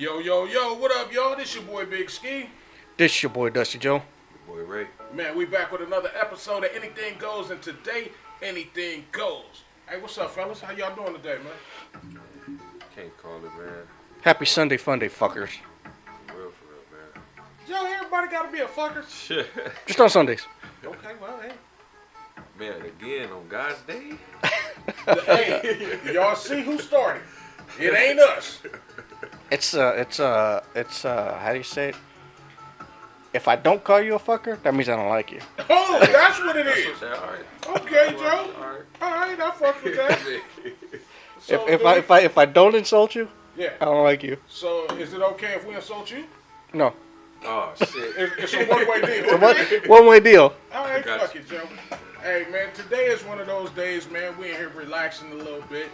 Yo, yo, yo, what up, y'all? This your boy Big Ski. This your boy Dusty Joe. Your boy Ray. Man, we back with another episode of Anything Goes, and today, anything goes. Hey, what's up, fellas? How y'all doing today, man? Can't call it, man. Happy Sunday fun day, fuckers. For real, man. Yo, everybody gotta be a fucker. Shit. Just on Sundays. Okay, well, hey. Man, again, on God's Day? Hey, y'all see who started? It ain't us. It's how do you say it? If I don't call you a fucker, that means I don't like you. Oh, that's what it is. All right. Okay, Joe. All Alright, I fuck with that. So, If I don't insult you, yeah. I don't like you. So, is it okay if we insult you? No. Oh, shit. It's a one-way deal. It's a one-way deal. Alright, Gotcha. fuck it, Joe. Hey, man, today is one of those days, man. We in here relaxing a little bit.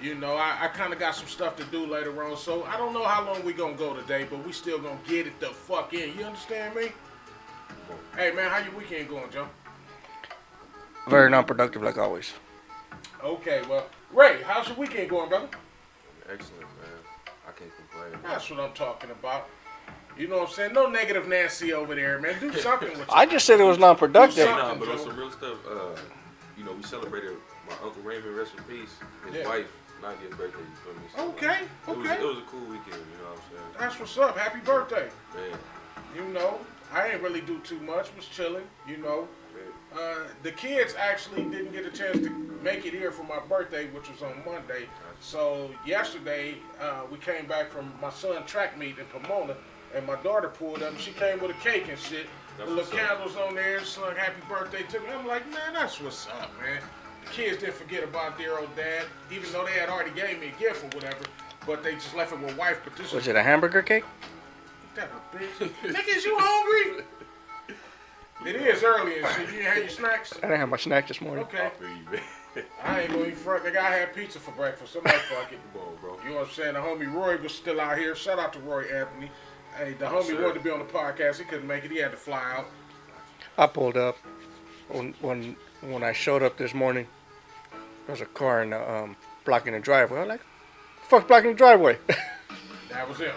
You know, I kind of got some stuff to do later on, so I don't know how long we gonna go today, but we still gonna get it the fuck in. You understand me? Hey, man, how your weekend going, Joe? Very non-productive, like always. Okay, well, Ray, how's your weekend going, brother? Excellent, man. I can't complain. That's what I'm talking about. You know what I'm saying? No negative Nancy over there, man. Do something with you. I just said it was non-productive. Nah, but on some real stuff, you know, we celebrated my Uncle Raymond, rest in peace, his wife, 90th birthday, you feel me? So, Okay. It was a cool weekend, you know what I'm saying? That's what's up. Happy birthday. Man, You know, I ain't really do too much. Was chilling, you know. The kids actually didn't get a chance to make it here for my birthday, which was on Monday. So yesterday, we came back from my son's track meet in Pomona, and my daughter pulled up, and she came with a cake and shit. The little candles on there, sung happy birthday to me. I'm like, man, that's what's up, man. The kids didn't forget about their old dad, even though they had already gave me a gift or whatever, but they just left it with wife. But this Was it a hamburger cake? that a bitch. Niggas, you hungry? It is early and shit. You ain't had your snacks? I didn't have my snack this morning. Okay. I feel you, man. I ain't gonna eat front. Nigga, I had pizza for breakfast. Somebody fuck it. Come on, bro. You know what I'm saying? The homie Roy was still out here. Shout out to Roy Anthony. Hey, the homie Sure. wanted to be on the podcast. He couldn't make it. He had to fly out. I pulled up when I showed up this morning. There was a car in the blocking the driveway. I'm like, fuck blocking the driveway. That was him.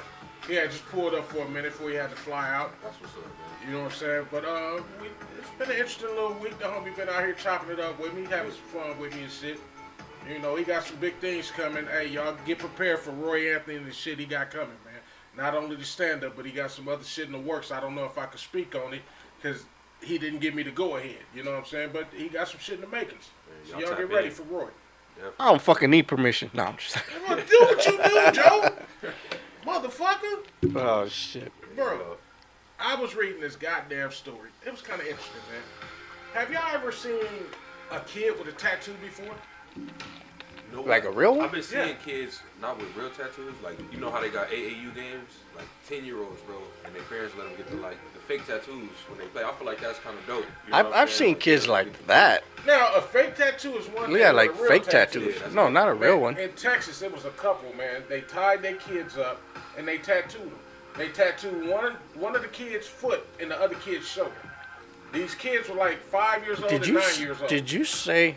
He had just pulled up for a minute before he had to fly out. That's what's up, man. You know what I'm saying? But it's been an interesting little week. The homie been out here chopping it up with me, having some fun with me and shit. You know, he got some big things coming. Hey, y'all get prepared for Roy Anthony and the shit he got coming, man. Not only the stand-up, but he got some other shit in the works. I don't know if I can speak on it because he didn't give me the go-ahead. You know what I'm saying? But he got some shit in the makings. So y'all get ready for Roy. Yep. I don't fucking need permission. No, I'm just. Well, do what you do, Joe. Motherfucker. Oh shit. Bro, I was reading this goddamn story. It was kind of interesting, man. Have y'all ever seen a kid with a tattoo before? No, Like a real one? I've been seeing kids not with real tattoos. Like, you know how they got AAU games? Like 10-year-olds, bro, and their parents let them get the fake tattoos when they play. I feel like that's kind of dope. You know what I'm I've saying? seen kids like that. Now, a fake tattoo is one thing. Yeah, but like a real fake tattoo tattoos. is- No, not a real Man, one. In Texas, it was a couple, man. They tied their kids up and they tattooed them. They tattooed one of the kids' foot and the other kid's shoulder. These kids were like 5 years old and 9 years old. Did you say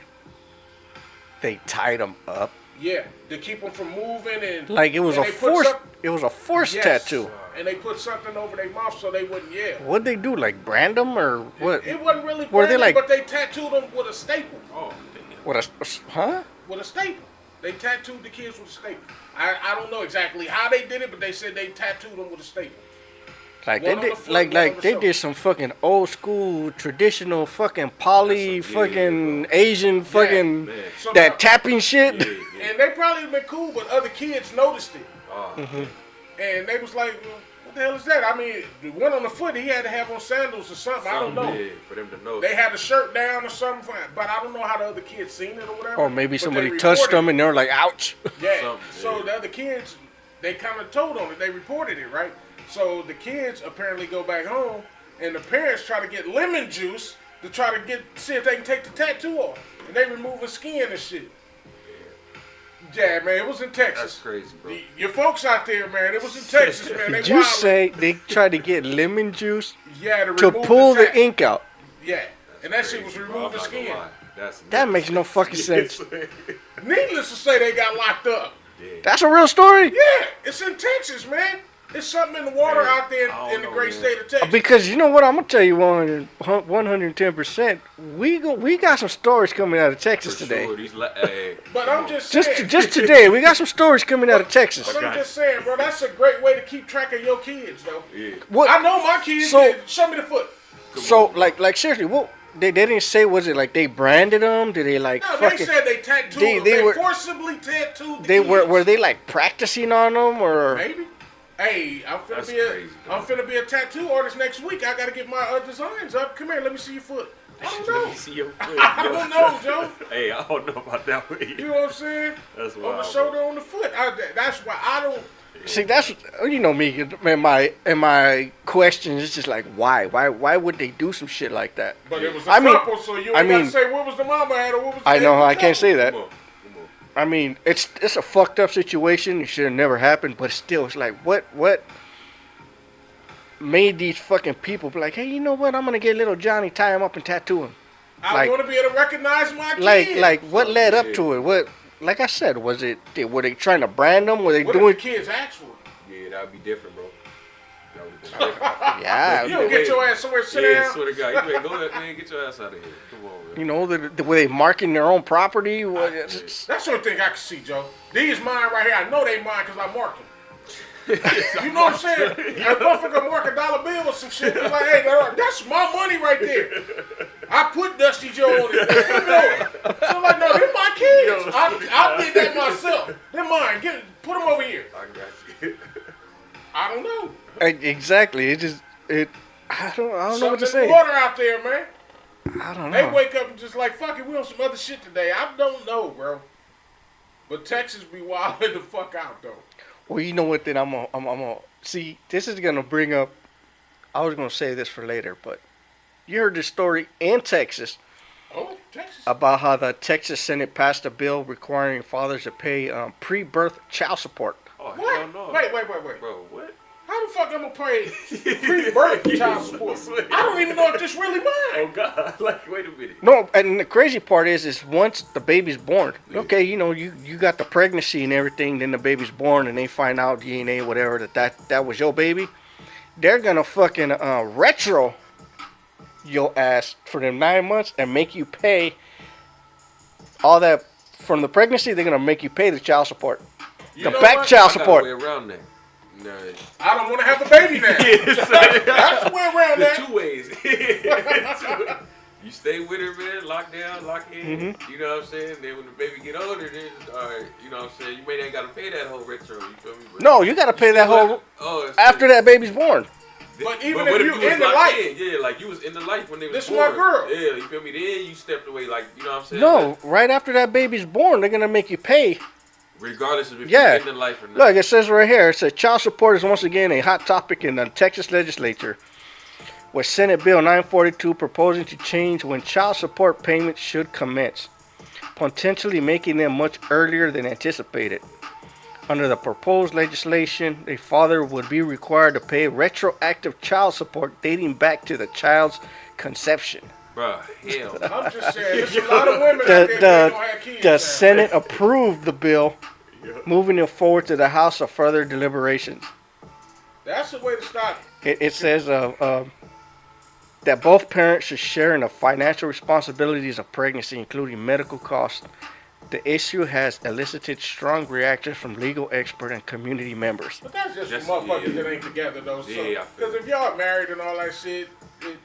they tied them up? Yeah, to keep them from moving and Like it was and a they put force. some- It was a force Yes. tattoo. And they put something over their mouth so they wouldn't yell. What'd they do? Like brand them or what? It wasn't really Were they branded, like- but they tattooed them with a staple. Oh, What huh? With a staple. They tattooed the kids with a staple. I don't know exactly how they did it, but they said they tattooed them with a staple. Like One they on the did, foot, like one on like the they shoulder. did some fucking old school traditional fucking poly That's some- yeah, fucking bro. Asian fucking man. So now- that tapping shit. yeah, yeah. And they probably been cool, but other kids noticed it. Oh, And they was like, well, what the hell is that? I mean, the one on the foot, he had to have on sandals or something. I don't know. Yeah, for them to know. They had a shirt down or something, but I don't know how the other kids seen it or whatever. Or maybe But somebody they touched reported them and they were like, ouch. Yeah. Something, So yeah. the other kids, they kind of told on it. They reported it, right? So the kids apparently go back home, and the parents try to get lemon juice to try to see if they can take the tattoo off, and they removing skin and shit. Yeah, man, it was in Texas. That's crazy, bro. Your folks out there, man, it was in Texas, man. They Did you wildin'. say they tried to get lemon juice Yeah, to remove pull the tat- ink out? Yeah, and that shit was Crazy, bro. removing I'm not gonna skin. lie. That's That nuts. makes no fucking sense. Needless to say, they got locked up. Yeah. That's a real story? Yeah, it's in Texas, man. It's something in the water out there in the great state of Texas. Because you know what, I'm gonna tell you 110%. We got some stories coming out of Texas today. But I'm just saying. Just today, we got some stories coming out of Texas. But I'm just saying, bro, that's a great way to keep track of your kids, though. Yeah. I know my kids. Show me the foot. So, like seriously, what they didn't say? Was it like they branded them? Did they like? No, fucking, they said they tattooed them. They forcibly tattooed. Were they like practicing on them or? Maybe. Hey, I'm finna be a tattoo artist next week. I gotta get my designs up. Come here, let me see your foot. I don't know. Let me see your foot. I don't know, Joe. Hey, I don't know about that one. You know what I'm saying? That's wild, on the shoulder, on the foot. That's why I don't. See, that's me. In my questions, it's just like why would they do some shit like that? But it was a couple, so you ain't gotta say what was the mama at or what was the I know I can't say that. Come on. I mean, it's a fucked up situation. It should have never happened, but still, it's like what made these fucking people be like, hey, you know what? I'm gonna get little Johnny, tie him up and tattoo him. I want to be able to recognize my kids. Like what led up to it? What? Like I said, were they trying to brand them? Were they what doing? If the kids actual? Yeah, that would be different, bro. That would be different. Yeah. You don't get your ass somewhere. Sit down. Yeah, swear to God, you better go ahead, man. Get your ass out of here. Come on, man. You know, were they marking their own property? That's the only thing I can see, Joe. These mine right here. I know they mine because I marked them. You know what I'm saying? A motherfucker mark a dollar bill or some shit. It's like, hey, that's my money right there. I put Dusty Joe on it. So I'm like, no, they're my kids. I did that myself. They're mine. Put them over here. I got you. I don't know. Exactly. I don't know what to say. Water out there, man. I don't know. They wake up and just like, fuck it, we on some other shit today. I don't know, bro. But Texas be wilding the fuck out, though. Well, you know what? Then I'm gonna see. This is gonna bring up. I was gonna say this for later, but you heard this story in Texas. Oh, Texas. About how the Texas Senate passed a bill requiring fathers to pay pre-birth child support. Oh, what? hell no. Wait. Bro, what? How the fuck I'm gonna pay pre-birth child support? I don't even know if this really mine. Oh God! Like, wait a minute. No, and the crazy part is once the baby's born, okay, you know, you got the pregnancy and everything, then the baby's born, and they find out DNA, whatever, that was your baby. They're gonna fucking retro your ass for them 9 months and make you pay all that from the pregnancy. They're gonna make you pay the child support, the back child support. Way around that. No. I don't want to have a baby now. That's the way around that. 2 ways. You stay with her, man, lock down, lock in. Mm-hmm. You know what I'm saying? Then when the baby get older, then, you know what I'm saying? You may not got to pay that whole retro, you feel me? But no, you got to pay that whole after that baby's born. But even if you in the life. Yeah, like you was in the life when they was this born. This my girl. Yeah, you feel me? Then you stepped away, like, you know what I'm saying? No, right after that baby's born, they're going to make you pay. Regardless of if you're in the life or not. Look, it says right here, it says child support is once again a hot topic in the Texas legislature, with Senate Bill 942 proposing to change when child support payments should commence, potentially making them much earlier than anticipated. Under the proposed legislation, a father would be required to pay retroactive child support dating back to the child's conception. Bruh, hell. I'm just saying, there's a lot of women out there that don't have kids. The Senate approved the bill, moving it forward to the House for further deliberations. That's the way to stop it. It says that both parents should share in the financial responsibilities of pregnancy, including medical costs. The issue has elicited strong reactions from legal experts and community members. But that's just for motherfuckers that ain't together, though. Because if y'all married and all that shit,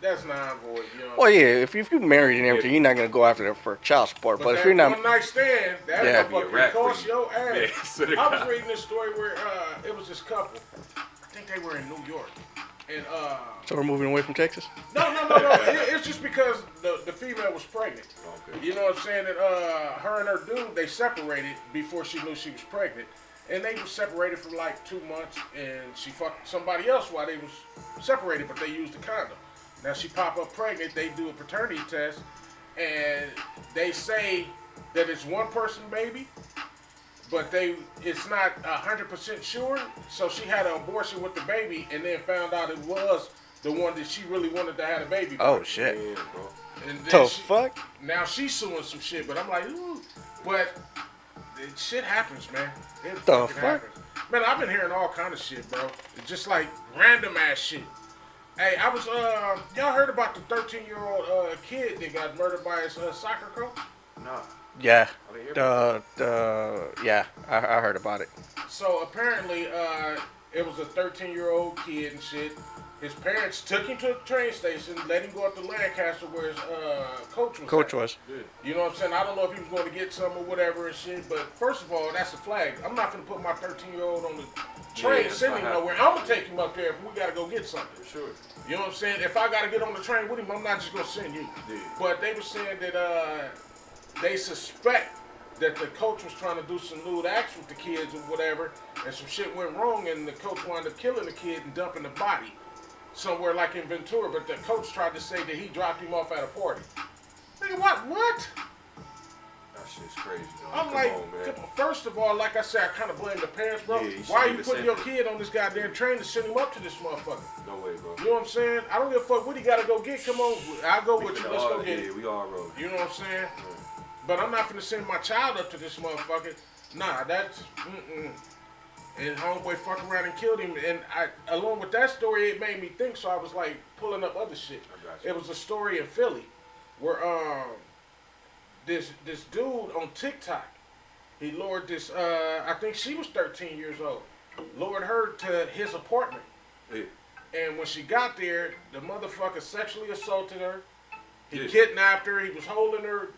that's non-void. You know? Well, yeah, if you're married and everything, you're not going to go after them for child support. But if you're not... one night stand, that motherfucker cost your ass. Yeah, I was reading this story where it was this couple. I think they were in New York. And so we're moving away from Texas? No. It's just because the female was pregnant. Okay. You know what I'm saying? And her and her dude, they separated before she knew she was pregnant. And they were separated for like 2 months, and she fucked somebody else while they was separated, but they used a condom. Now she pop up pregnant, they do a paternity test, and they say that it's one person baby, but it's not 100% sure. So she had an abortion with the baby, and then found out it was the one that she really wanted to have a baby. Oh shit! Yeah, bro. And then fuck? Now she's suing some shit, but I'm like, ooh. But shit happens, man. It the fucking fuck? happens. Man, I've been hearing all kind of shit, bro. It's just like random ass shit. Hey, I was y'all heard about the 13-year-old kid that got murdered by his soccer coach? Nah. Yeah. I didn't hear Yeah, I heard about it. So apparently, it was a 13-year-old kid and shit. His parents took him to the train station, let him go up to Lancaster where his coach was. Coach at. was. You know what I'm saying? I don't know if he was going to get some or whatever and shit, but first of all, that's a flag. I'm not going to put my 13-year-old on the train sending him nowhere. I'm going to take him up there if we got to go get something. For sure. You know what I'm saying? If I got to get on the train with him, I'm not just going to send you. Yeah. But they were saying that they suspect that the coach was trying to do some lewd acts with the kids or whatever, and some shit went wrong, and the coach wound up killing the kid and dumping the body somewhere like in Ventura, but the coach tried to say that he dropped him off at a party. Nigga, what? That shit's crazy, though. I'm Come like, on, man. first of all, like I said, I kind of blame the parents, bro. Yeah, Why are you shouldn't putting even your say kid on this goddamn train to send him up to this motherfucker? No way, bro. You know what I'm saying? I don't give a fuck what he got to go get. Come on, I'll go with you. Let's go get it. Yeah, we all rolling. You know what I'm saying? But I'm not finna send my child up to this motherfucker. Nah, that's And homeboy fucked around and killed him. And along with that story, it made me think. So I was like pulling up other shit. I got you. It was a story in Philly where this dude on TikTok, he lured this. I think she was 13 years old. Lured her to his apartment. Yeah. And when she got there, the motherfucker sexually assaulted her. He Yeah. kidnapped her. He was holding her.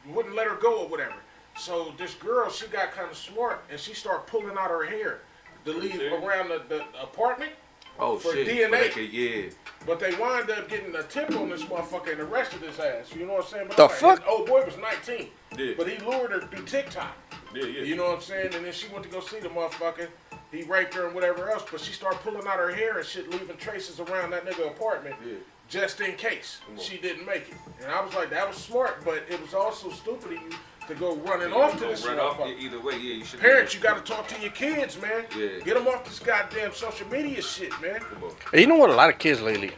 Wouldn't let her go or whatever. So this girl, she got kind of smart and she started pulling out her hair to leave around the apartment for shit. DNA. Yeah. But they wound up getting a tip on this motherfucker and arrested his ass. You know what I'm saying? But The I'm like, fuck? and old boy was 19. Yeah. But he lured her through TikTok. Yeah. You know what I'm saying? And then she went to go see the motherfucker. He raped her and whatever else. But she started pulling out her hair and shit, leaving traces around that nigga apartment. Yeah. Just in case she didn't make it. And I was like, that was smart, but it was also stupid of you to go running off to this motherfucker. Either way, yeah, you should. Parents, you got to talk to your kids, man. Yeah. Get them off this goddamn social media shit, man. Come on. You know what? A lot of kids lately.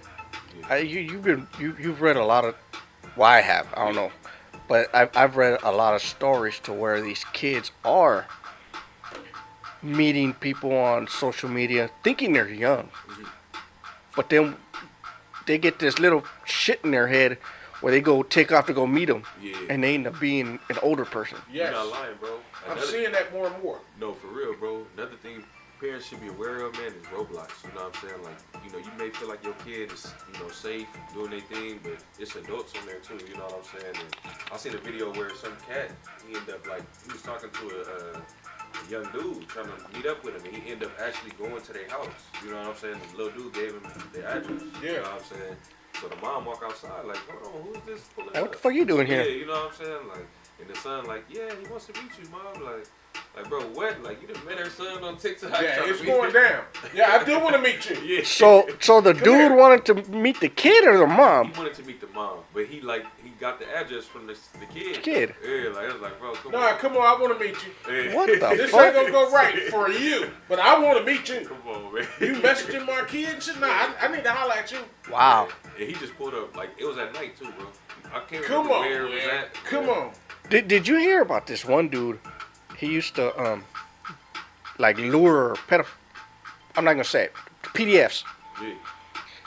You've read a lot of. Well, I have. I don't know, but I've read a lot of stories to where these kids are meeting people on social media, thinking they're young, but then they get this little shit in their head where they go take off to go meet them, and they end up being an older person. Yes. You're not lying, bro. I'm seeing that more and more. No, for real, bro. Another thing parents should be aware of, man, is Roblox. You know what I'm saying? Like, you know, you may feel like your kid is, you know, safe, doing their thing, but it's adults on there too. You know what I'm saying? And I seen a video where some cat, he ended up like, he was talking to a young dude trying to meet up with him, and he ended up actually going to their house. You know what I'm saying? The little dude gave him their address. Yeah. You know what I'm saying? So the mom walk outside like, hold on, who's this pulling Like, up? what the fuck you doing here? Yeah, you know what I'm saying? Like, and the son like, yeah, he wants to meet you, mom. Like, bro, what? Like, you just met her son on TikTok. Yeah, it's going down. Yeah, I do want to meet you. Yeah. So the dude here. wanted to meet the kid or the mom? He wanted to meet the mom, but he got the address from the kid. Kid. Yeah, like, I was like, bro, come Nah, on. come on, I want to meet you. Yeah. What the This fuck? ain't gonna go right for you, but I want to meet you. Come on, man. You messaging my kids? Nah, I need to holler at you. Wow. And he just pulled up, like, it was at night too, bro. I can't Come remember on, where it was man. at. Come on. Did you hear about this one dude? He used to like lure I'm not gonna say it. PDFs. Yeah.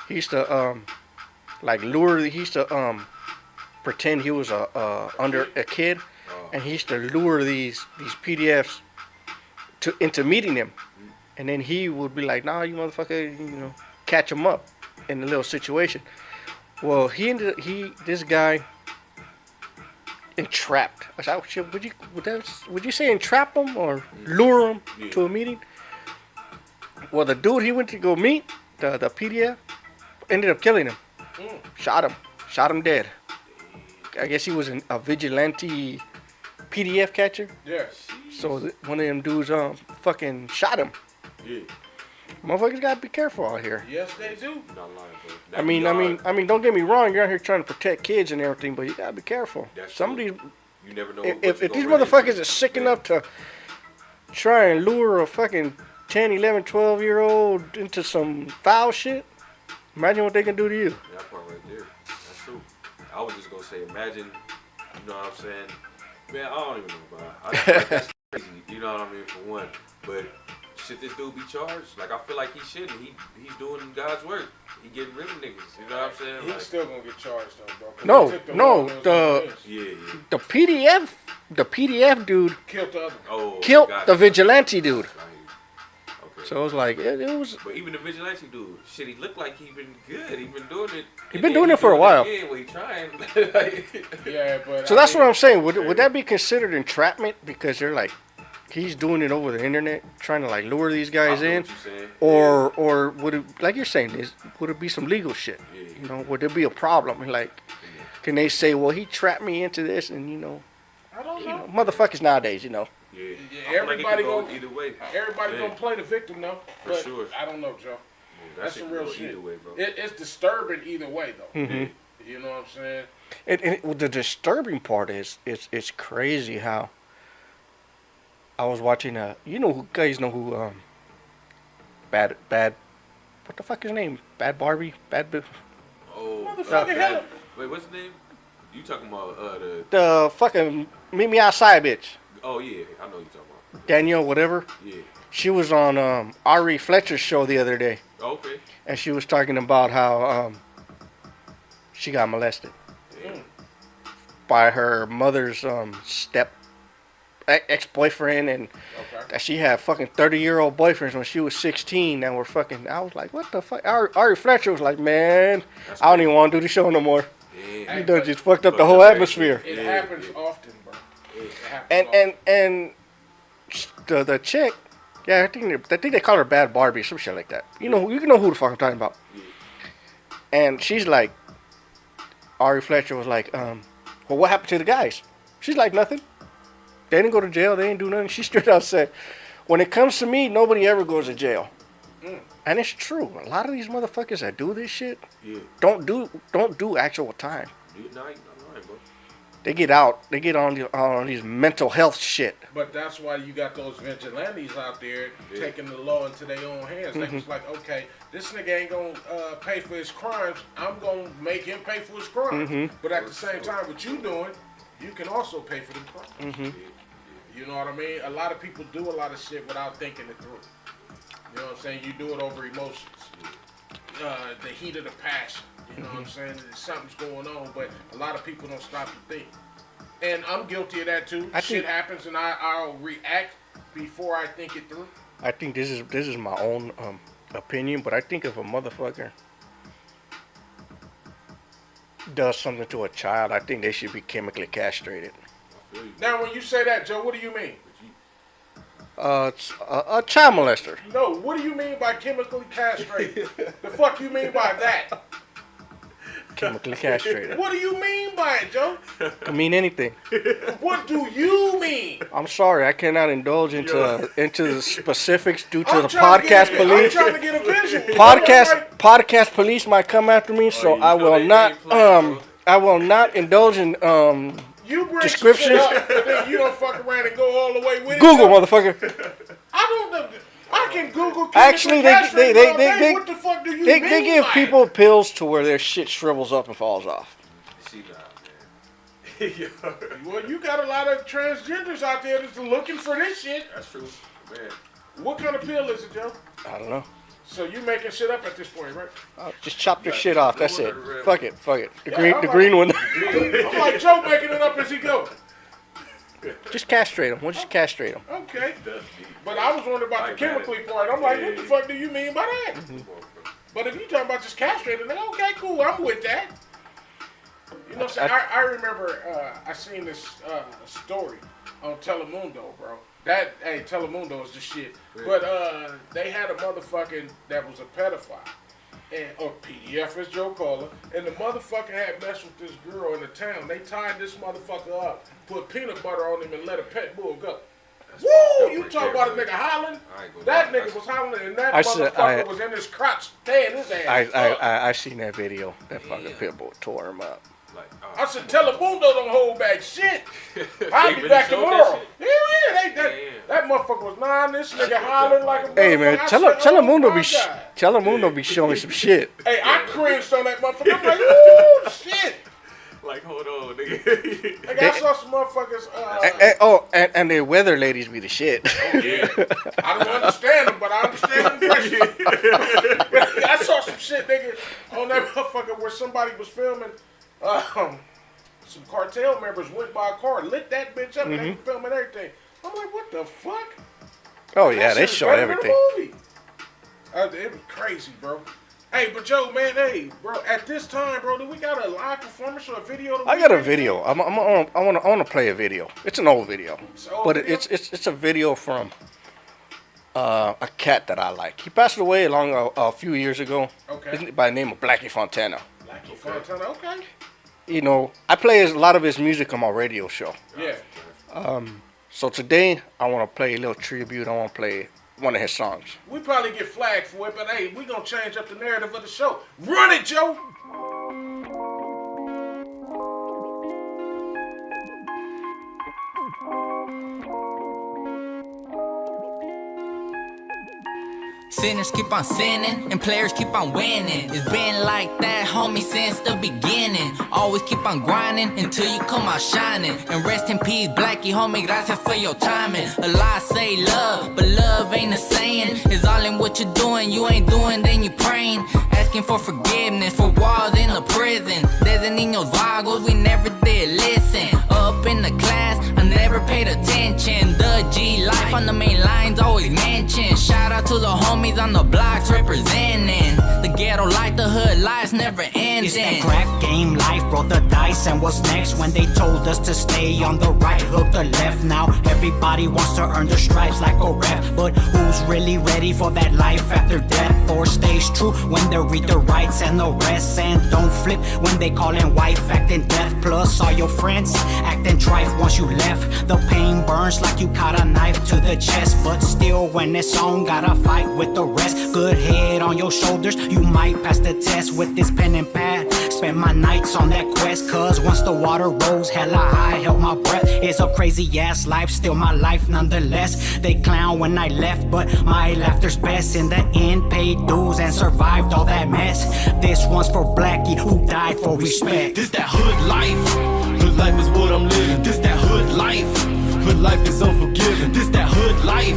He used to like lure. He used to pretend he was under a kid, and he used to lure these PDFs into meeting him, and then he would be like, "Nah, you motherfucker," you know, catch him up in a little situation. Well, this guy entrapped. I said, would you say entrap him or lure him to a meeting? Well, the dude he went to go meet, the PDF, ended up killing him. Shot him dead. I guess he was a vigilante PDF catcher. Yes. So one of them dudes fucking shot him. Yeah. Motherfuckers gotta be careful out here. Yes, they do. Not lying, bro. I mean, don't get me wrong. You're out here trying to protect kids and everything, but you gotta be careful. Some of these, you never know. if these motherfuckers are sick enough to try and lure a fucking 10, 11, 12-year-old into some foul shit, imagine what they can do to you. That part right there. That's true. I was just gonna say, imagine, you know what I'm saying? Man, I don't even know, bro. I think that's crazy. You know what I mean? For one, but should this dude be charged? Like, I feel like he shouldn't. He's doing God's work. He getting rid of niggas. You know what I'm saying? He's like, still gonna get charged though, bro. The PDF dude killed the other. Killed the vigilante dude. Okay. So it was like it was. But even the vigilante dude, shit, he looked like he been good. He been doing it. He been doing it for a while. He trying. Yeah, but so that's what I'm saying. Would that be considered entrapment? Because they're like, he's doing it over the internet, trying to like lure these guys in, or would it, like you're saying, would it be some legal shit? Yeah. You know, would there be a problem? Like, can they say, well, he trapped me into this, and I don't know. Motherfuckers nowadays, Yeah, everybody go either way. Everybody gonna play the victim though. For but sure. I don't know, Joe. That's some real shit. Either way, bro. It's disturbing either way though. Mm-hmm. You know what I'm saying? And the disturbing part is it's crazy how I was watching guys know who bad what the fuck is his name? Bad Barbie? Motherfucking hell. Wait, what's his name? You talking about the fucking meet me outside bitch. Oh yeah, I know you talking about. Danielle whatever. Yeah. She was on Ari Fletcher's show the other day. Okay. And she was talking about how she got molested by her mother's ex-boyfriend, and that she had fucking 30-year-old boyfriends when she was 16 that were fucking. I was like, what the fuck? Ari Fletcher was like, man, I don't even want to do the show no more. Yeah. You done just fucked up the whole atmosphere. It happens often, bro. And the chick, yeah, I think they call her Bad Barbie, some shit like that. You know who the fuck I'm talking about. And she's like, Ari Fletcher was like, well, what happened to the guys? She's like, nothing. They didn't go to jail. They didn't do nothing. She straight out said, when it comes to me, nobody ever goes to jail. And it's true. A lot of these motherfuckers that do this shit don't do actual time. No, you're not lying, bro. They get out. They get on these mental health shit. But that's why you got those vigilantes out there taking the law into their own hands. They was like, okay, this nigga ain't gonna pay for his crimes. I'm gonna make him pay for his crimes. But at the same time, what you doing, you can also pay for the crimes. You know what I mean? A lot of people do a lot of shit without thinking it through. You know what I'm saying? You do it over emotions. The heat of the passion. You know what I'm saying? Something's going on, but a lot of people don't stop to think. And I'm guilty of that too. Shit happens and I'll react before I think it through. I think this is my own opinion, but I think if a motherfucker does something to a child, I think they should be chemically castrated. Now, when you say that, Joe, what do you mean? It's a child molester. No, what do you mean by chemically castrated? The fuck you mean by that? Chemically castrated. What do you mean by it, Joe? Could mean anything. What do you mean? I'm sorry, I cannot indulge into the specifics due to the podcast police. I'm trying to get a visual. Podcast police might come after me, so I will not indulge in you bring descriptions. Shit up, and then you don't fuck around and go all the way with Google, it. motherfucker. I don't know. I can Google. Actually, what the fuck do you mean? They give people pills to where their shit shrivels up and falls off. See now, man. Well, you got a lot of transgenders out there that's looking for this shit. That's true, man. What kind of pill is it, Joe? I don't know. So you making shit up at this point, right? Just chop their shit off. That's it. Fuck it. The green one. I'm like Joe making it up as he go. Just castrate them. We'll just castrate them. Okay. But I was wondering about the chemically part. I'm like, what the fuck do you mean by that? But if you talking about just castrating, then okay, cool. I'm with that. You know what I'm saying? I remember I seen this story on Telemundo, bro. Telemundo is the shit. But they had a motherfucking that was a pedophile. Or PDF as Joe called her. And the motherfucker had messed with this girl in the town. They tied this motherfucker up, put peanut butter on him, and let a pet bull go. Woo! You talk about a nigga hollering? That nigga was hollering, and that motherfucker was in his crotch, tearing his ass up. I seen that video. That fucking pit bull tore him up. I said, Telemundo don't hold back shit. I'll be back tomorrow. Yeah, that motherfucker was this nigga hollering like a motherfucker. Hey man, Telemundo be showing some shit. Hey, I cringed on that motherfucker. I'm like, ooh, shit. Like, hold on, nigga. Like, I saw some motherfuckers. And the weather ladies be the shit. Oh, yeah. I don't understand them, but I understand them. I saw some shit, nigga, on that motherfucker where somebody was filming. Some cartel members went by a car, lit that bitch up, and they were filming everything. I'm like, what the fuck? Oh yeah, they show everything. It was crazy, bro. Hey, but Joe, man, hey, bro, at this time, bro, do we got a live performance or a video? I got a video. I want to play a video. It's an old video, it's a video from a cat that I like. He passed away a few years ago. Okay. By the name of Blackie Fontana. Blackie Fontana, okay. You know, I play a lot of his music on my radio show. Yeah. So today I want to play a little tribute. I want to play one of his songs. We probably get flagged for it, but hey, we gonna change up the narrative of the show. Run it, Joe! Sinners keep on sinning and players keep on winning. It's been like that, homie, since the beginning. Always keep on grinding until you come out shining. And rest in peace, Blackie, homie, gracias for your timing. A lot say love, but love ain't a saying. It's all in what you're doing, you ain't doing, then you praying. Asking for forgiveness for walls in the prison. Desde niños vagos, we never did listen. Up in the class, I never paid attention. The G life on the main lines always mentioned. Shout out to the homies on the blocks representing the ghetto life, the hood lives never ending. It's that crack game life, roll the dice, and what's next? When they told us to stay on the right, hook the left. Now everybody wants to earn their stripes like a ref, but who's really ready for that life after death? Or stays true when they read the rights and the rest, and don't flip when they callin' wife acting death. Plus all your friends acting trife once you left. The pain burns like you caught a knife to the chest, but still when it's on, gotta fight with the rest. Good head on your shoulders, you might pass the test with this pen and pad. Spend my nights on that quest, cause once the water rose hella high, held my breath. It's a crazy ass life, still my life nonetheless. They clown when I left, but my laughter's best. In the end, paid dues and survived all that mess. This one's for Blackie, who died for respect. This that hood life. Hood life is what I'm living. This that hood life. Hood life is unforgiving. This that hood life.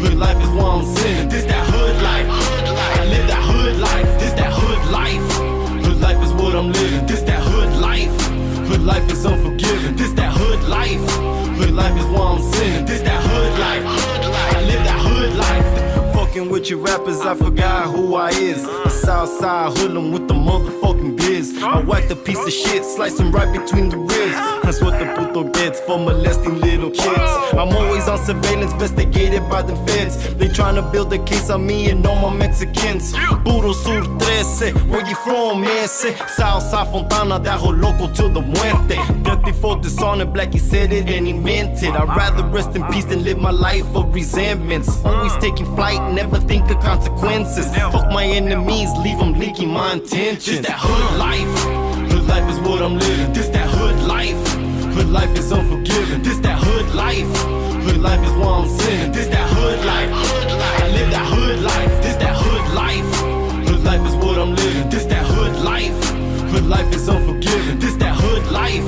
Hood life is why I'm sinning. This that hood life. I live that hood life. This that hood life. Hood life is what I'm living. This that hood life. Hood life is unforgiving. This that hood life. Hood life is why I'm sinning. This that hood life. I live that hood life. Fucking with you rappers, I forgot who I is. A Southside hoodlum with the motherfucking biz. I whack the piece of shit, slice him right between the ribs. That's what the puto gets for molesting little kids. I'm always on surveillance, investigated by the feds. They tryna build a case on me and all my Mexicans. Puro Sur 13, where you from, man? Southside Fontana, that whole local till the muerte. Death before dishonor, Blackie said it and he meant it. I'd rather rest in peace than live my life of resentments. Always taking flight, never think of consequences. Fuck my enemies, leave them leaking my intentions. This that hood life. Hood life is what I'm living. This that hood life. Hood life is unforgiving. This that hood life. Hood life is why I'm sinning. This that hood life. I live that hood life. This that hood life. Hood life is what I'm living. This that hood life. Hood life is unforgiving. This that hood life.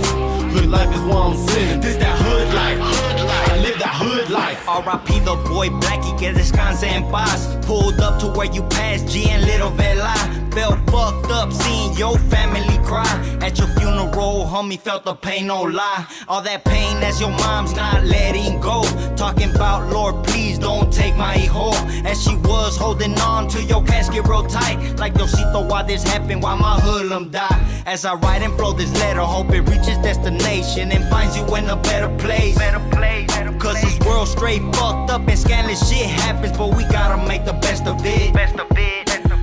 Hood life is why I'm sinning. This that hood life. I live that hood life. R.I.P. the boy Blackie, que descanse en paz. Pulled up to where you passed G and Little Vela. Felt fucked up seeing your family cry. At your funeral, homie, felt the pain, no lie. All that pain as your mom's not letting go. Talking about, Lord, please don't take my hijo. As she was holding on to your casket real tight. Like, Diosito, why this happened, why my hoodlum died. As I write and flow this letter, hope it reaches destination and finds you in a better place. Cause this world straight fucked up and scandalous shit happens, but we gotta make the best of it.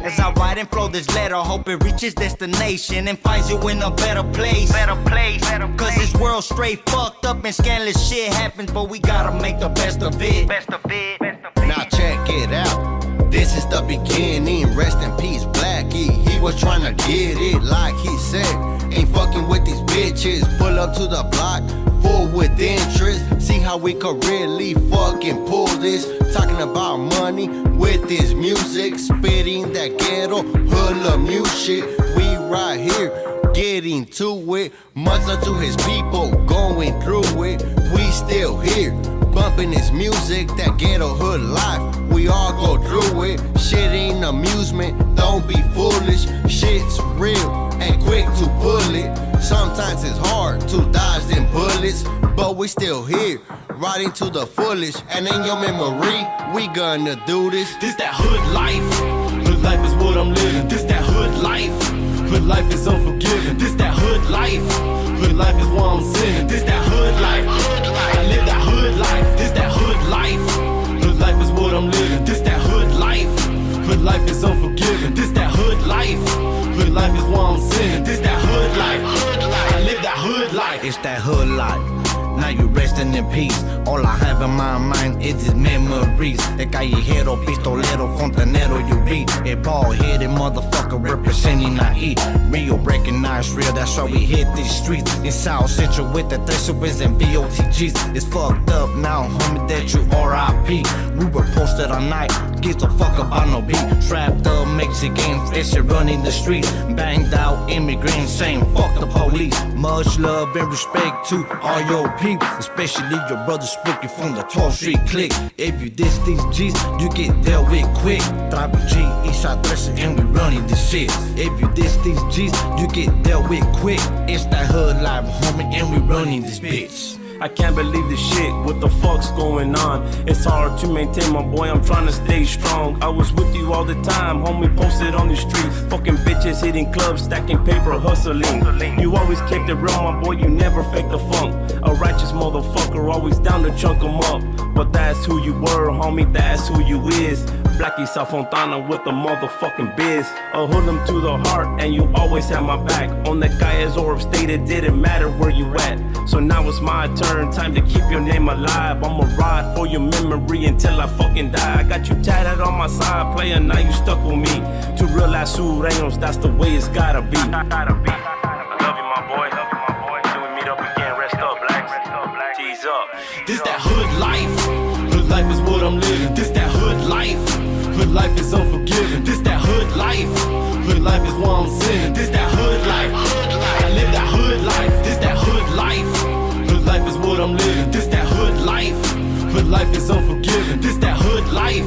As I write and flow this letter, hope it reaches destination and finds you in a better place. Cause this world straight fucked up and scandalous shit happens, but we gotta make the best of it. Now check it out. This is the beginning. Rest in peace, Blackie. He was trying to get it like he said. Ain't fucking with these bitches. Pull up to the block, full with interest. See how we could really fucking pull this. Talking about money with this music. Spitting that ghetto hoodlum music shit. We right here, getting to it. Much love to his people going through it. We still here, bumping his music, that ghetto hood life. We all go through it. Shit ain't amusement, don't be foolish. Shit's real and quick to pull it. Sometimes it's hard to dodge them bullets, but we still here, riding to the fullest. And in your memory, we gonna do this. This that hood life. Hood life is what I'm living. This that hood life. Hood life is unforgiving. This that hood life. Hood life is why I'm sinning. This that hood life. I live that hood life. This that hood life. Hood life is what I'm living. This that hood life. Hood life is unforgiving. This that hood life. Hood life is why I'm sinning. This that hood life. I live that hood life. It's that hood life. Now you resting in peace. All I have in my mind is these memories. El callejero, pistolero, fontanero, you be a bald-headed motherfucker representing the E. Real, recognize real, that's why we hit these streets. In South Central with the Thresholds and VOTGs. It's fucked up now, homie, that you RIP. We were posted all night, gives a fuck about no beat. Strapped up Mexicans, fresh running the streets. Banged out immigrants saying fuck the police. Much love and respect to all your people, especially your brother Spooky from the 12th Street clique. If you diss these G's, you get dealt with quick. Travel G, Eastside 13, and we running this shit. If you diss these G's, you get dealt with quick. It's that hood life, homie, and we running this bitch. I can't believe this shit, what the fuck's going on? It's hard to maintain, my boy, I'm trying to stay strong. I was with you all the time, homie, posted on the street. Fucking bitches hitting clubs, stacking paper, hustling. You always kept it real, my boy, you never faked the funk. A righteous motherfucker, always down to chunk 'em up. But that's who you were, homie, that's who you is. Blackie Fontana with the motherfucking biz. A hoodlum to the heart, and you always had my back. On the guy as Orb stated, didn't matter where you at. So now it's my turn, time to keep your name alive. I'ma ride for your memory until I fucking die. I got you tatted on my side, player, now you stuck with me. To realize sureños, that's the way it's gotta be. I love you, my boy. Till we meet up again, rest up, Blacks. Tease up. This that hood life. Hood life is what I'm living. This that hood life. Hood life is unforgiving. This that hood life. Hood life is why I'm sinning. This that hood life. I live that hood life. This that hood life. Hood life is what I'm living. This that hood life. Hood life is unforgiving. This that hood life.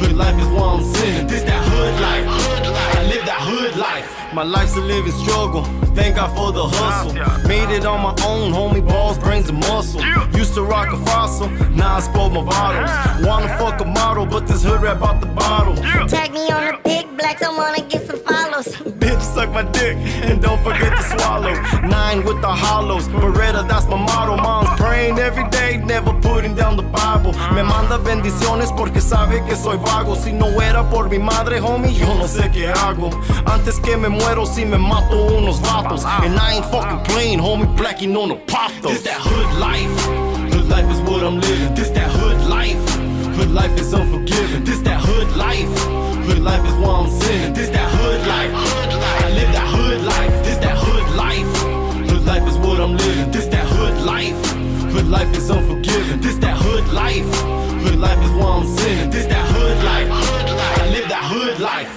Hood life is why I'm sinning. This that hood life. I live that hood life. My life's a living struggle, thank God for the hustle. Made it on my own, homie, balls, brains, and muscle. Used to rock a fossil, now I spoil my bottles. Wanna fuck a model, but this hood rap out the bottle. Tag me on the pic, Blacks, I wanna get some follows. Bitch, suck my dick, and don't forget to swallow. 9 with the hollows, Beretta, that's my motto. Mom's praying every day, never putting down the Bible. Me manda bendiciones porque sabe que soy vago. Si no era por mi madre, homie, yo no sé qué hago. Antes que me muero, si me mato unos vatos. And I ain't fucking playing, homie, Blackie, no patos. This that hood life. Hood life is what I'm living. This that hood life. Hood life is unforgiving. This that hood life. Hood life is why I'm sinning. This that hood life. I live that hood life. This that hood life. Hood life is what I'm living. This that hood life. Hood life is unforgiving. This that hood life. Hood life is why I'm sinning. This that hood life. I live that hood life.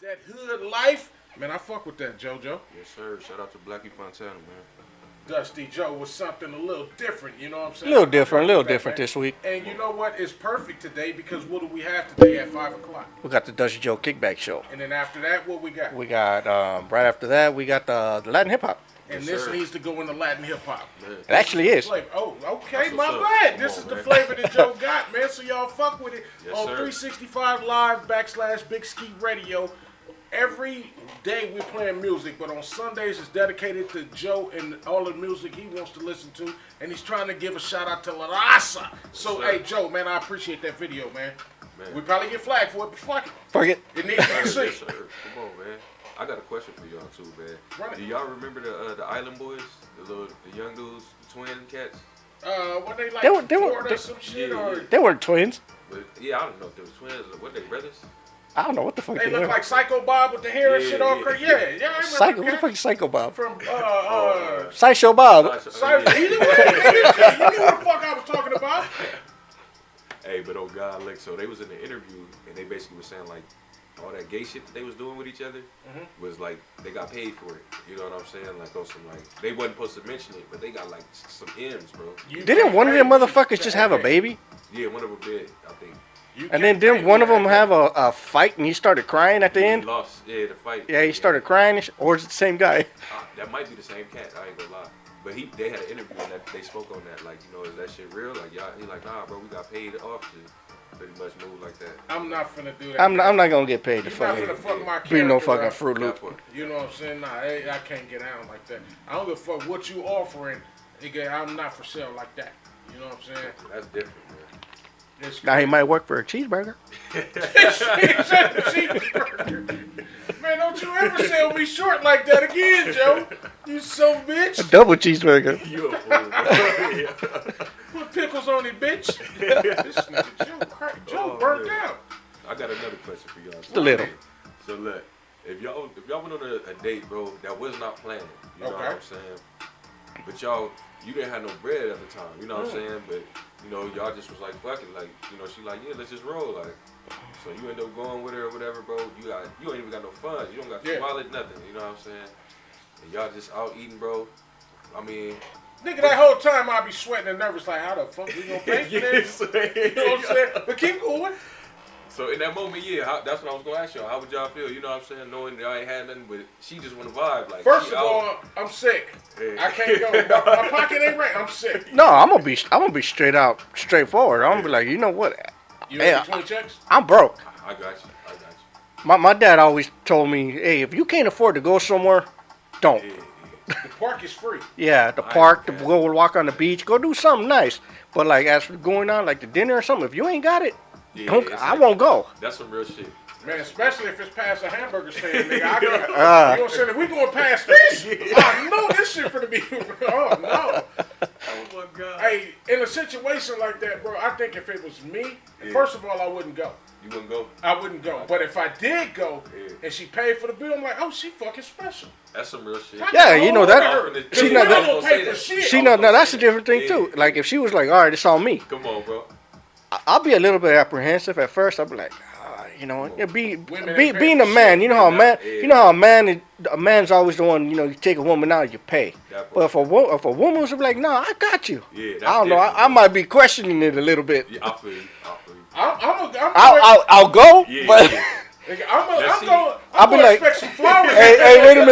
That hood life, man, I fuck with that, JoJo. Yes, sir. Shout out to Blackie Fontana, man. Dusty Joe was something a little different, you know what I'm saying? A little different this week. And you know what? It's perfect today because what do we have today at 5 o'clock? We got the Dusty Joe Kickback Show. And then after that, what we got? We got, right after that, we got the Latin hip hop. And this needs to go into Latin hip hop. It actually is. Oh, okay, That's my what's up. bad. Come This on, is the man. flavor that Joe got, man. So y'all fuck with it Yes, on sir. 365 Live / Big Ski Radio. Every day we're playing music, but on Sundays it's dedicated to Joe and all the music he wants to listen to, and he's trying to give a shout out to La Raza. So, Yes, sir. hey, Joe, man, I appreciate that video, man. Man. We probably get flagged for it, but fuck it. Fuck it. It needs to be Yes, seen. sir. Come on, man. I got a question for y'all too, man. Run it. Do y'all remember the Island Boys, the young dudes, the twin cats? Were they like They were- Florida or some shit, yeah, or yeah. They weren't twins. But yeah, I don't know if they were twins or what they brothers. I don't know what the fuck they they look were. like Psycho Bob with the hair and Yeah, shit all yeah. crazy? Yeah, I remember. Psycho, what the that. fuck is Psycho Bob? From Sideshow Bob. Sorry, Yeah. either way, nigga, you knew what the fuck I was talking about. Hey, but oh God, look, so they was in the interview and they basically were saying like all that gay shit that they was doing with each other was like they got paid for it. You know what I'm saying? Like on some like they wasn't supposed to mention it, but they got like some M's, bro. Didn't one of them motherfuckers just have a baby? Yeah, one of them did, I think. And then didn't one of them have a fight and he started crying at the end? He lost, the fight. Yeah, he started crying, or is it the same guy? That might be the same cat. I ain't gonna lie. But they had an interview and that they spoke on that. Like, you know, is that shit real? Like, y'all, he like, nah, bro, we got paid off to pretty much move like that. I'm not finna do that. I'm not gonna get paid to fuck my be no character fucking up. Fruit Loop. You know what I'm saying? Nah, I can't get down like that. I don't give a fuck what you offering. Nigga, I'm not for sale like that. You know what I'm saying? That's different, man. Now he might work for a cheeseburger. Man, don't you ever sell me short like that again, Joe. You son of a bitch. A double cheeseburger. You a fool, Put pickles on it, bitch. This nigga Joe burnt out. I got another question for y'all. Just a little. So look, if y'all went on a date, bro, that was not planned. You know what I'm saying? But you didn't have no bread at the time. You know what I'm saying? But you know, y'all just was like, fuck it. Like, you know, she like, yeah, let's just roll. Like, so you end up going with her or whatever, bro. You ain't even got no fun. You don't got your wallet, nothing. You know what I'm saying? And y'all just out eating, bro. I mean, nigga, that whole time I'd be sweating and nervous, like, how the fuck we gonna pay for this? You know what I'm saying? But keep going. So in that moment, that's what I was gonna ask y'all. How would y'all feel? You know what I'm saying? Knowing that I ain't had nothing, but she just wanna vibe. Like, first of all, I'm sick. I can't go. My pocket ain't right. I'm sick. No, I'm gonna be straightforward. I'm gonna be like, you know what? You have 20 checks? I'm broke. I got you. My dad always told me, hey, if you can't afford to go somewhere, don't. The park is free. Yeah, the park, to go walk on the beach, go do something nice. But like as for going on like the dinner or something, if you ain't got it, I won't go. That's some real shit. Man, especially if it's past a hamburger stand, nigga. I go, you know what I'm saying? If we going past this, I know this shit finna be. Oh no. Oh my God. Hey, in a situation like that, bro, I think if it was me, first of all, I wouldn't go. You wouldn't go? I wouldn't go. But if I did go and she paid for the bill, I'm like, oh, she fucking special. That's some real shit. Yeah, you know that. She not now that's a different thing too. Like if she was like, all right, it's on me. Come on, bro. I'll be a little bit apprehensive at first. I'll be like, you know, being a man. You know how a man's always the one. You know, you take a woman out, you pay. But if a woman was like, no, I got you. Yeah, I don't know. I might be questioning it a little bit. Yeah, I feel you. I'll go, yeah, but. Yeah. I'll be like, some flowers. hey, wait a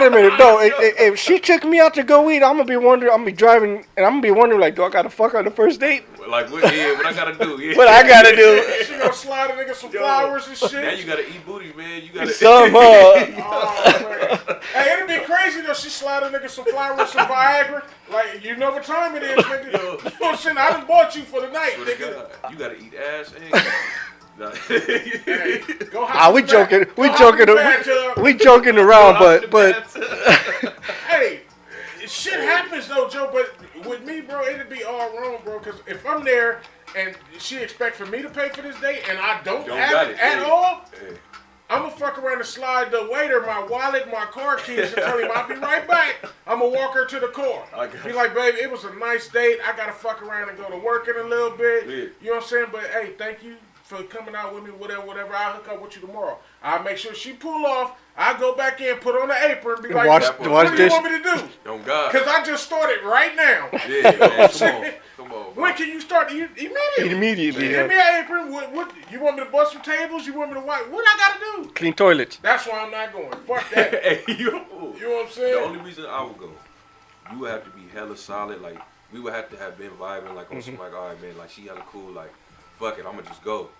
minute. No, if she took me out to go eat, I'm gonna be wondering. I'm gonna be driving, and I'm gonna be wondering, like, do I gotta fuck on the first date? Like, what I gotta do? Yeah. What I gotta do? She gonna slide a nigga some flowers and shit. Now you gotta eat booty, man. You gotta. Some. Oh, man. Hey, it'd be crazy though. She slide a nigga some flowers, some Viagra. Like, you know what time it is, nigga. You know what I'm saying? I done bought you for the night, nigga. You gotta eat ass. Hey, we joking around, but hey, shit happens though, Joe. But with me, bro, it'd be all wrong, bro. Because if I'm there and she expects for me to pay for this date and I don't have it at all, I'm gonna fuck around and slide the waiter my wallet, my car keys, and tell him I'll be right back. I'm gonna walk her to the car. Be like, baby, it was a nice date. I gotta fuck around and go to work in a little bit. You know what I'm saying? But hey, thank you for coming out with me, whatever. I'll hook up with you tomorrow. I'll make sure she pull off. I'll go back in, put on the apron, be like, what do you want me to do? Oh, God. Because I just started right now. Yeah, man, come on. When can you start? Immediately. Immediately. Give me an apron. What, you want me to bust some tables? You want me to wipe? What I got to do? Clean toilets. That's why I'm not going. Fuck that. Hey, you know what I'm saying? The only reason I would go, you would have to be hella solid. Like, we would have to have been vibing, like, on some, like, all right, man, like, she hella cool. Like, fuck it, I'm going to just go.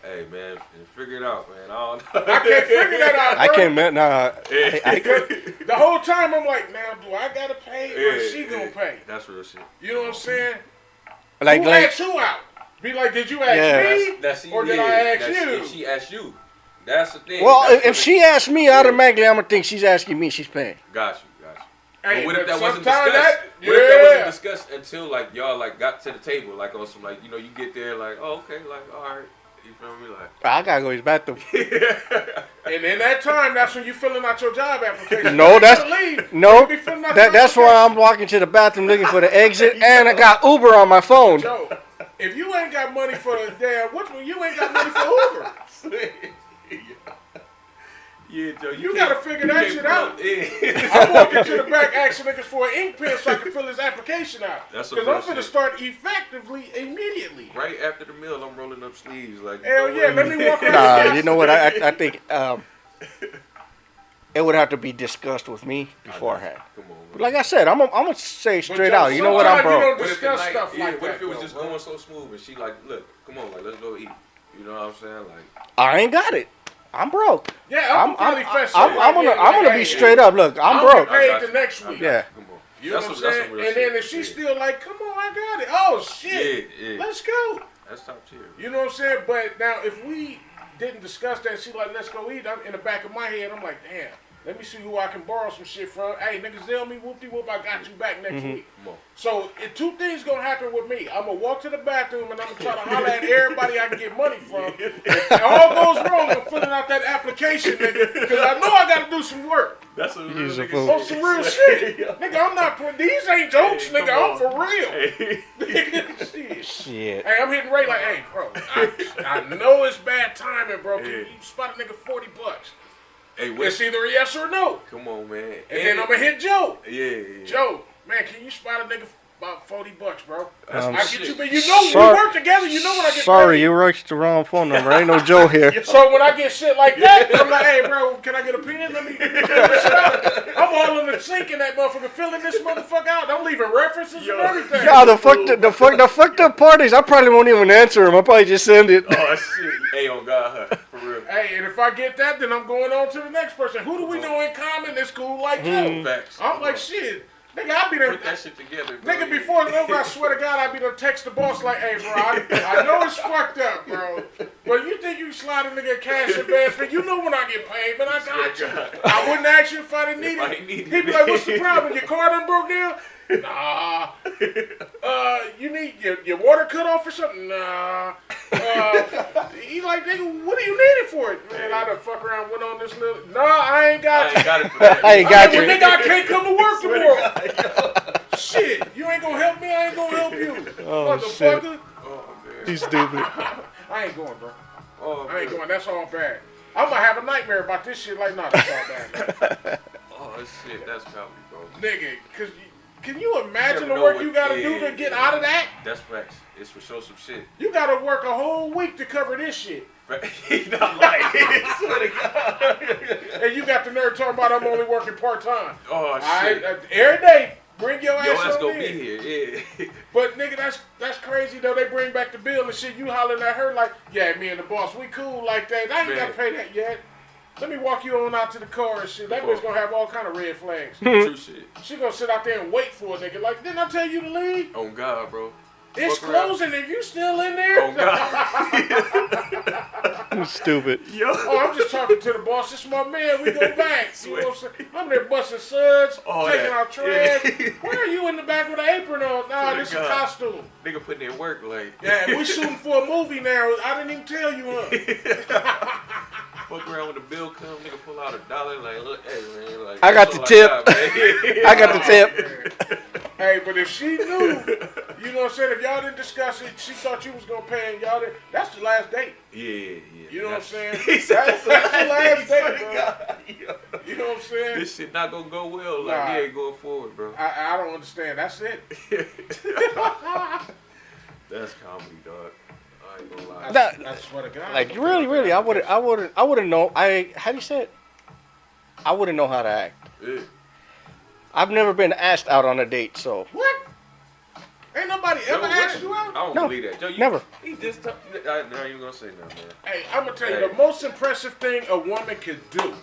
Hey, man, figure it out, man. I can't figure that out, bro. I can't, man. Nah. The whole time I'm like, now, do I gotta pay or is she gonna pay? That's real shit. You know what I'm saying? Who asked who out? Be like, did you ask me or did I ask you? If she asked you, that's the thing. Well, if she asked me, automatically I'm gonna think she's asking me. She's paying. Got you. Hey, but what if that wasn't discussed? What if that wasn't discussed until like y'all like got to the table, like on some like you get there like okay like all right. You feel me? Like I gotta go to his bathroom. And in that time, that's when you filling out your job application. That's why I'm walking to the bathroom looking for the exit, and I got Uber on my phone. Joe, if you ain't got money for the damn, you ain't got money for Uber. Yeah, Joe, You gotta figure that shit out. Yeah. I'm walking to the back asking niggas for an ink pen so I can fill his application out. That's some Because I'm real finna shit. start effectively immediately. Right after the meal, I'm rolling up sleeves like. Hell yeah, let me walk around. Nah, you know what? I think it would have to be discussed with me beforehand. Come on, But like I said, I'm gonna say straight Joe, out. You know what? I'm sometimes you broke. don't discuss stuff like what that. if it was though, just bro? going so smooth and she like, look, come on, like let's go eat. You know what I'm saying? Like, I ain't got it. I'm broke. Yeah, I'm probably fess I'm up like gonna that, I'm like, gonna be hey, straight up. Look, I'm I'll broke. get paid the next week. Yeah. Come on. You know what I'm That's saying? some real And then shit. if she's still like, come on, I got it. Oh shit, Yeah. let's go. That's top tier. You know what I'm saying? But now if we didn't discuss that, she like, let's go eat. I'm in the back of my head, I'm like, damn. Let me see who I can borrow some shit from. Hey, niggas, tell me, whoop-de-whoop, I got you back next week. Come on. So, two things gonna happen with me. I'm gonna walk to the bathroom and I'm gonna try to holler at everybody I can get money from. If all goes wrong, I'm filling out that application, nigga, because I know I gotta do some work. That's a real He's a nigga fool. On some real shit. Nigga, I'm not putting, these ain't jokes, Hey, nigga, come I'm for on. real. Hey. Nigga, shit. Shit. Hey, I'm hitting Ray like, hey, bro, I know it's bad timing, bro. Can Yeah. you spot a nigga $40? Hey, what? It's either a yes or no. Come on, man. And then I'm gonna hit Joe. Yeah. Joe, man, can you spot a nigga about $40, bro? That's I get shit. you, man. You know, Sorry- we work together. You know when I get Sorry, paid. you reached the wrong phone number. Ain't no Joe here. So when I get shit like that, I'm like, hey, bro, can I get a pen? Let me fill this shit out. I'm all in the sink in that motherfucker, filling this motherfucker out. I'm leaving references and everything. Nah, the fucked up parties. I probably won't even answer them. I'll probably just send it. Oh shit. Hey, on God, huh? For real. Hey, and if I get that, then I'm going on to the next person. Who do we know in common that's cool like Joe? Facts. I'm like, shit. Nigga, I be there. Put that shit together, bro. Nigga, before it's over, I swear to God, I be done text the boss like, hey, bro, I know it's fucked up, bro. But you think you slide a nigga a cash advancement? You know when I get paid, man, I got you. I wouldn't ask you if I didn't need it. He'd be like, what's the problem? Your car done broke down? Nah. You need your water cut off or something? Nah. He like, nigga, what do you need it for? Man, I done fuck around, went on this little. Nah, I ain't got you. I ain't got it for that. I ain't got you. Nigga, I can't come to work tomorrow. Shit, you ain't gonna help me, I ain't gonna help you. Oh, shit. Motherfucker. Oh, man. He's stupid. I ain't going, bro. Oh, I ain't man. going, that's all bad. I'm gonna have a nightmare about this shit like, nah, that's all bad. Oh, shit. That's comedy, bro. Nigga, cause can you imagine You the never work know you what- gotta do yeah, to get yeah. out of that? That's facts. It's for sure some shit. You gotta work a whole week to cover this shit. He's not lying. Swear to God. And you got the nerve talking about I'm only working part-time. Oh, shit. Every day, bring your Yo, ass let's on go in. be here. Yeah. But nigga, that's crazy though. They bring back the bill and shit. You hollering at her like, yeah, me and the boss, we cool like that. I ain't Man. gotta pay that yet. Let me walk you on out to the car and shit. That bitch gonna have all kind of red flags. True shit. She gonna sit out there and wait for a nigga. Like, didn't I tell you to leave? On God, bro. It's Fuck around. closing and you still in there? On God. He's stupid. Yo. Oh, I'm just talking to the boss. This is my man. We go back. You know what I'm saying? I'm there busting suds, Oh, taking that. out trash. Yeah. Where are you in the back with an apron on? Nah, Swear this is to a God. costume. Nigga putting in work like. Yeah, we shooting for a movie now. I didn't even tell you, huh? Fuck around when the bill come, nigga pull out $1 like, look, hey man, like. I got that's the all tip. got, man. I got the tip. Hey, but if she knew, you know what I'm saying? If y'all didn't discuss it, she thought you was gonna pay, and y'all didn't. That's the last date. Yeah. You know what I'm saying? He said That's the last date, Swear to bro. God, yo. You know what I'm saying? This shit not gonna go well. Like, Nah. he ain't going forward, bro. I don't understand. That's it. That's comedy, dog. I ain't gonna lie. Nah, I swear to God. like really, I wouldn't know. How do you say it? I wouldn't know how to act. Yeah. I've never been asked out on a date, so What? Ain't nobody Yo, ever what? asked you out? I don't No, believe that. Yo, you, never. He just told I'm not even gonna say nothing, man. Hey, I'm gonna tell you, Hey. the most impressive thing a woman could do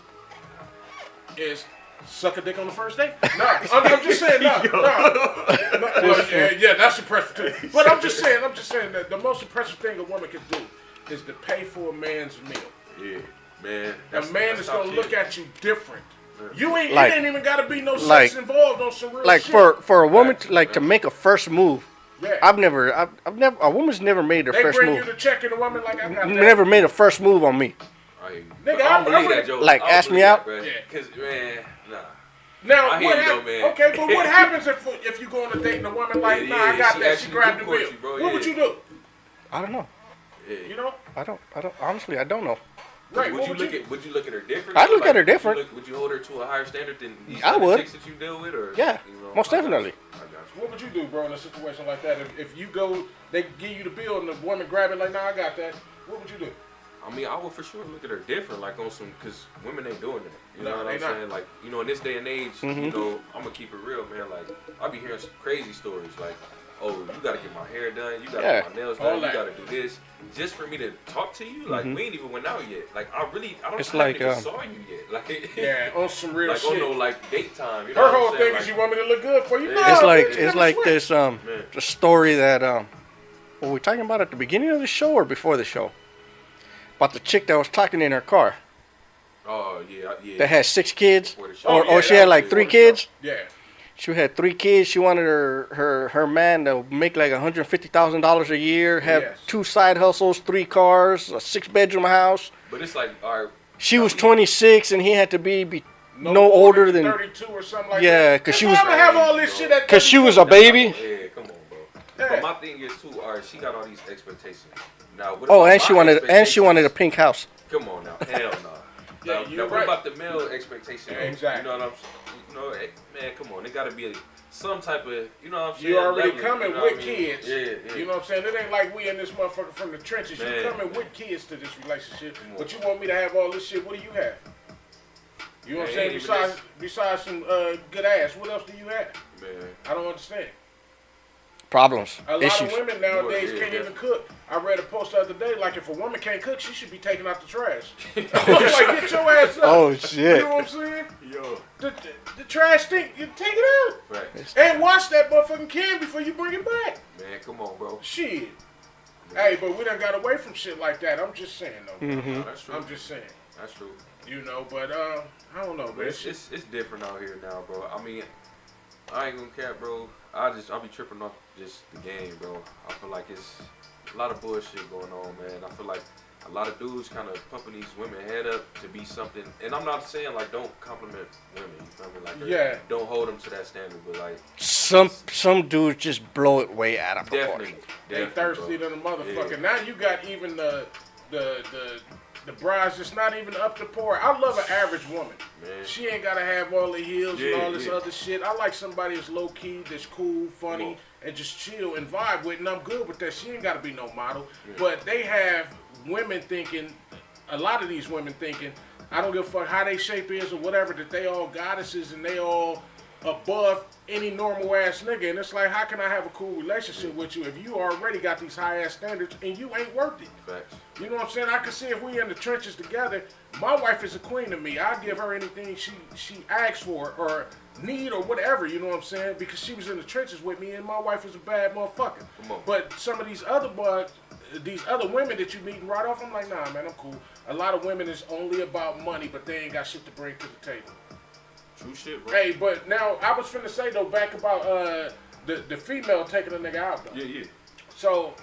is suck a dick on the first date. No, I'm just saying, no. Well, yeah, that's impressive too. But I'm just saying that the most impressive thing a woman could do is to pay for a man's meal. Yeah, man. A man is gonna look at you different. You ain't, Like- it ain't even gotta be no like- sex involved on some real Like shit. for a woman to make a first move. Yeah. I've never a woman's never made her They first bring you move. the check and the woman like I got that. Never made a first move on me. Nigga, I don't believe I that, Joe. Like, I don't ask me believe out? that, bro. Yeah. Cause man, nah. Now, I hear what you though, hap- man. Okay, but what happens if you go on a date and a woman like, Yeah, nah, I got she that, asked she you grabbed to the court bill. you, bro, What yeah. would you do? I don't know. You know? I don't. Honestly, I don't know. Right. Would you look at her different? I'd look at her different. Would you hold her to a higher standard than these I would. chicks that you deal with? Or, Yeah, most definitely. I got you. What would you do, bro, in a situation like that? If you go, they give you the bill and the woman grab it like, nah, I got that. What would you do? I mean, I would for sure look at her different, like on some, because women ain't doing that. You know No, what they I'm not. saying? Like, you know, in this day and age, you know, I'm going to keep it real, man. Like, I be hearing some crazy stories, like, oh, you got to get my hair done, you got to get my nails done, you got to do this. Just for me to talk to you, like, we ain't even went out yet. Like, I don't It's I like, haven't even saw you yet. Like, Yeah, on some real like, shit. oh no, like, date time. You know Her what I'm whole saying? thing Like, is you want me to look good for you. Yeah. No, It's like bitch, it's never like switch. this the story that were we talking about at the beginning of the show or before the show? About the chick that was talking in her car oh, yeah. that had 6 kids, Before the show. Oh, or yeah, she that had was like before 3 the kids. show. Yeah. She had 3 kids. She wanted her man to make like $150,000 a year, have Yes. 2 side hustles, 3 cars, a 6-bedroom house. But it's like, all right. She was 26 and he had to be No no older than 32 or something like Yeah, that. 'cause she Why was- would I have all this shit at because she was a 32? baby. Yeah, come on, bro. Yeah. But my thing is too, all right, she got all these expectations. Now, what Oh, about and she my wanted a expectations? pink house. Come on now, hell no. Yeah, Now, you're what right. about the male expectation? Exactly. You know what I'm saying? You know, man, come on, it got to be some type of, you know what I'm saying? You already leveling, coming you know with what I mean? kids. Yeah. You know what I'm saying? It ain't like we in this motherfucker from the trenches. You Man. coming with kids to this relationship, Come on. but you want me to have all this shit. What do you have? You know what I'm saying? Man, even Besides some good ass, what else do you have? Man, I don't understand. Problems, A lot issues. of women nowadays Yeah, can't yeah. even cook. I read a post the other day, like if a woman can't cook, she should be taking out the trash. Like, get your ass up. Oh You shit! know what I'm saying? yo, The trash stink. You take it out. facts. And wash that motherfucking can before you bring it back. Man, come on, bro. Shit. Hey, but we done got away from shit like that. I'm just saying, though. No, that's true. I'm just saying. That's true. You know, but I don't know, But man. it's different out here now, bro. I mean, I ain't gonna cap, bro. I'll be tripping off just the game, bro. I feel like it's a lot of bullshit going on, man. I feel like a lot of dudes kind of pumping these women head up to be something. And I'm not saying like don't compliment women, you feel me? Like Yeah. don't hold them to that standard, but like Some dudes just blow it way out of definitely, proportion. They thirsty bro. than a motherfucker. Yeah. Now you got even the brides just not even up to par. I love an average woman. Man. She ain't gotta have all the heels and Yeah, all this yeah. other shit. I like somebody that's low key, that's cool, funny, Come on. and just chill and vibe with. And I'm good with that. She ain't gotta be no model. Yeah. But they have women thinking, a lot of these women thinking, I don't give a fuck how they shape is or whatever, that they all goddesses and they all above any normal ass nigga. And it's like, how can I have a cool relationship with you if you already got these high ass standards and you ain't worth it? Facts. You know what I'm saying? I can see if we in the trenches together, my wife is a queen to me. I give her anything she asks for or need or whatever, you know what I'm saying? Because she was in the trenches with me and my wife is a bad motherfucker. Come on. But some of these other women that you meeting right off, I'm like, nah, man, I'm cool. A lot of women is only about money, but they ain't got shit to bring to the table. True shit, bro. Hey, but now I was finna say though, back about the female taking a nigga out though. Yeah. So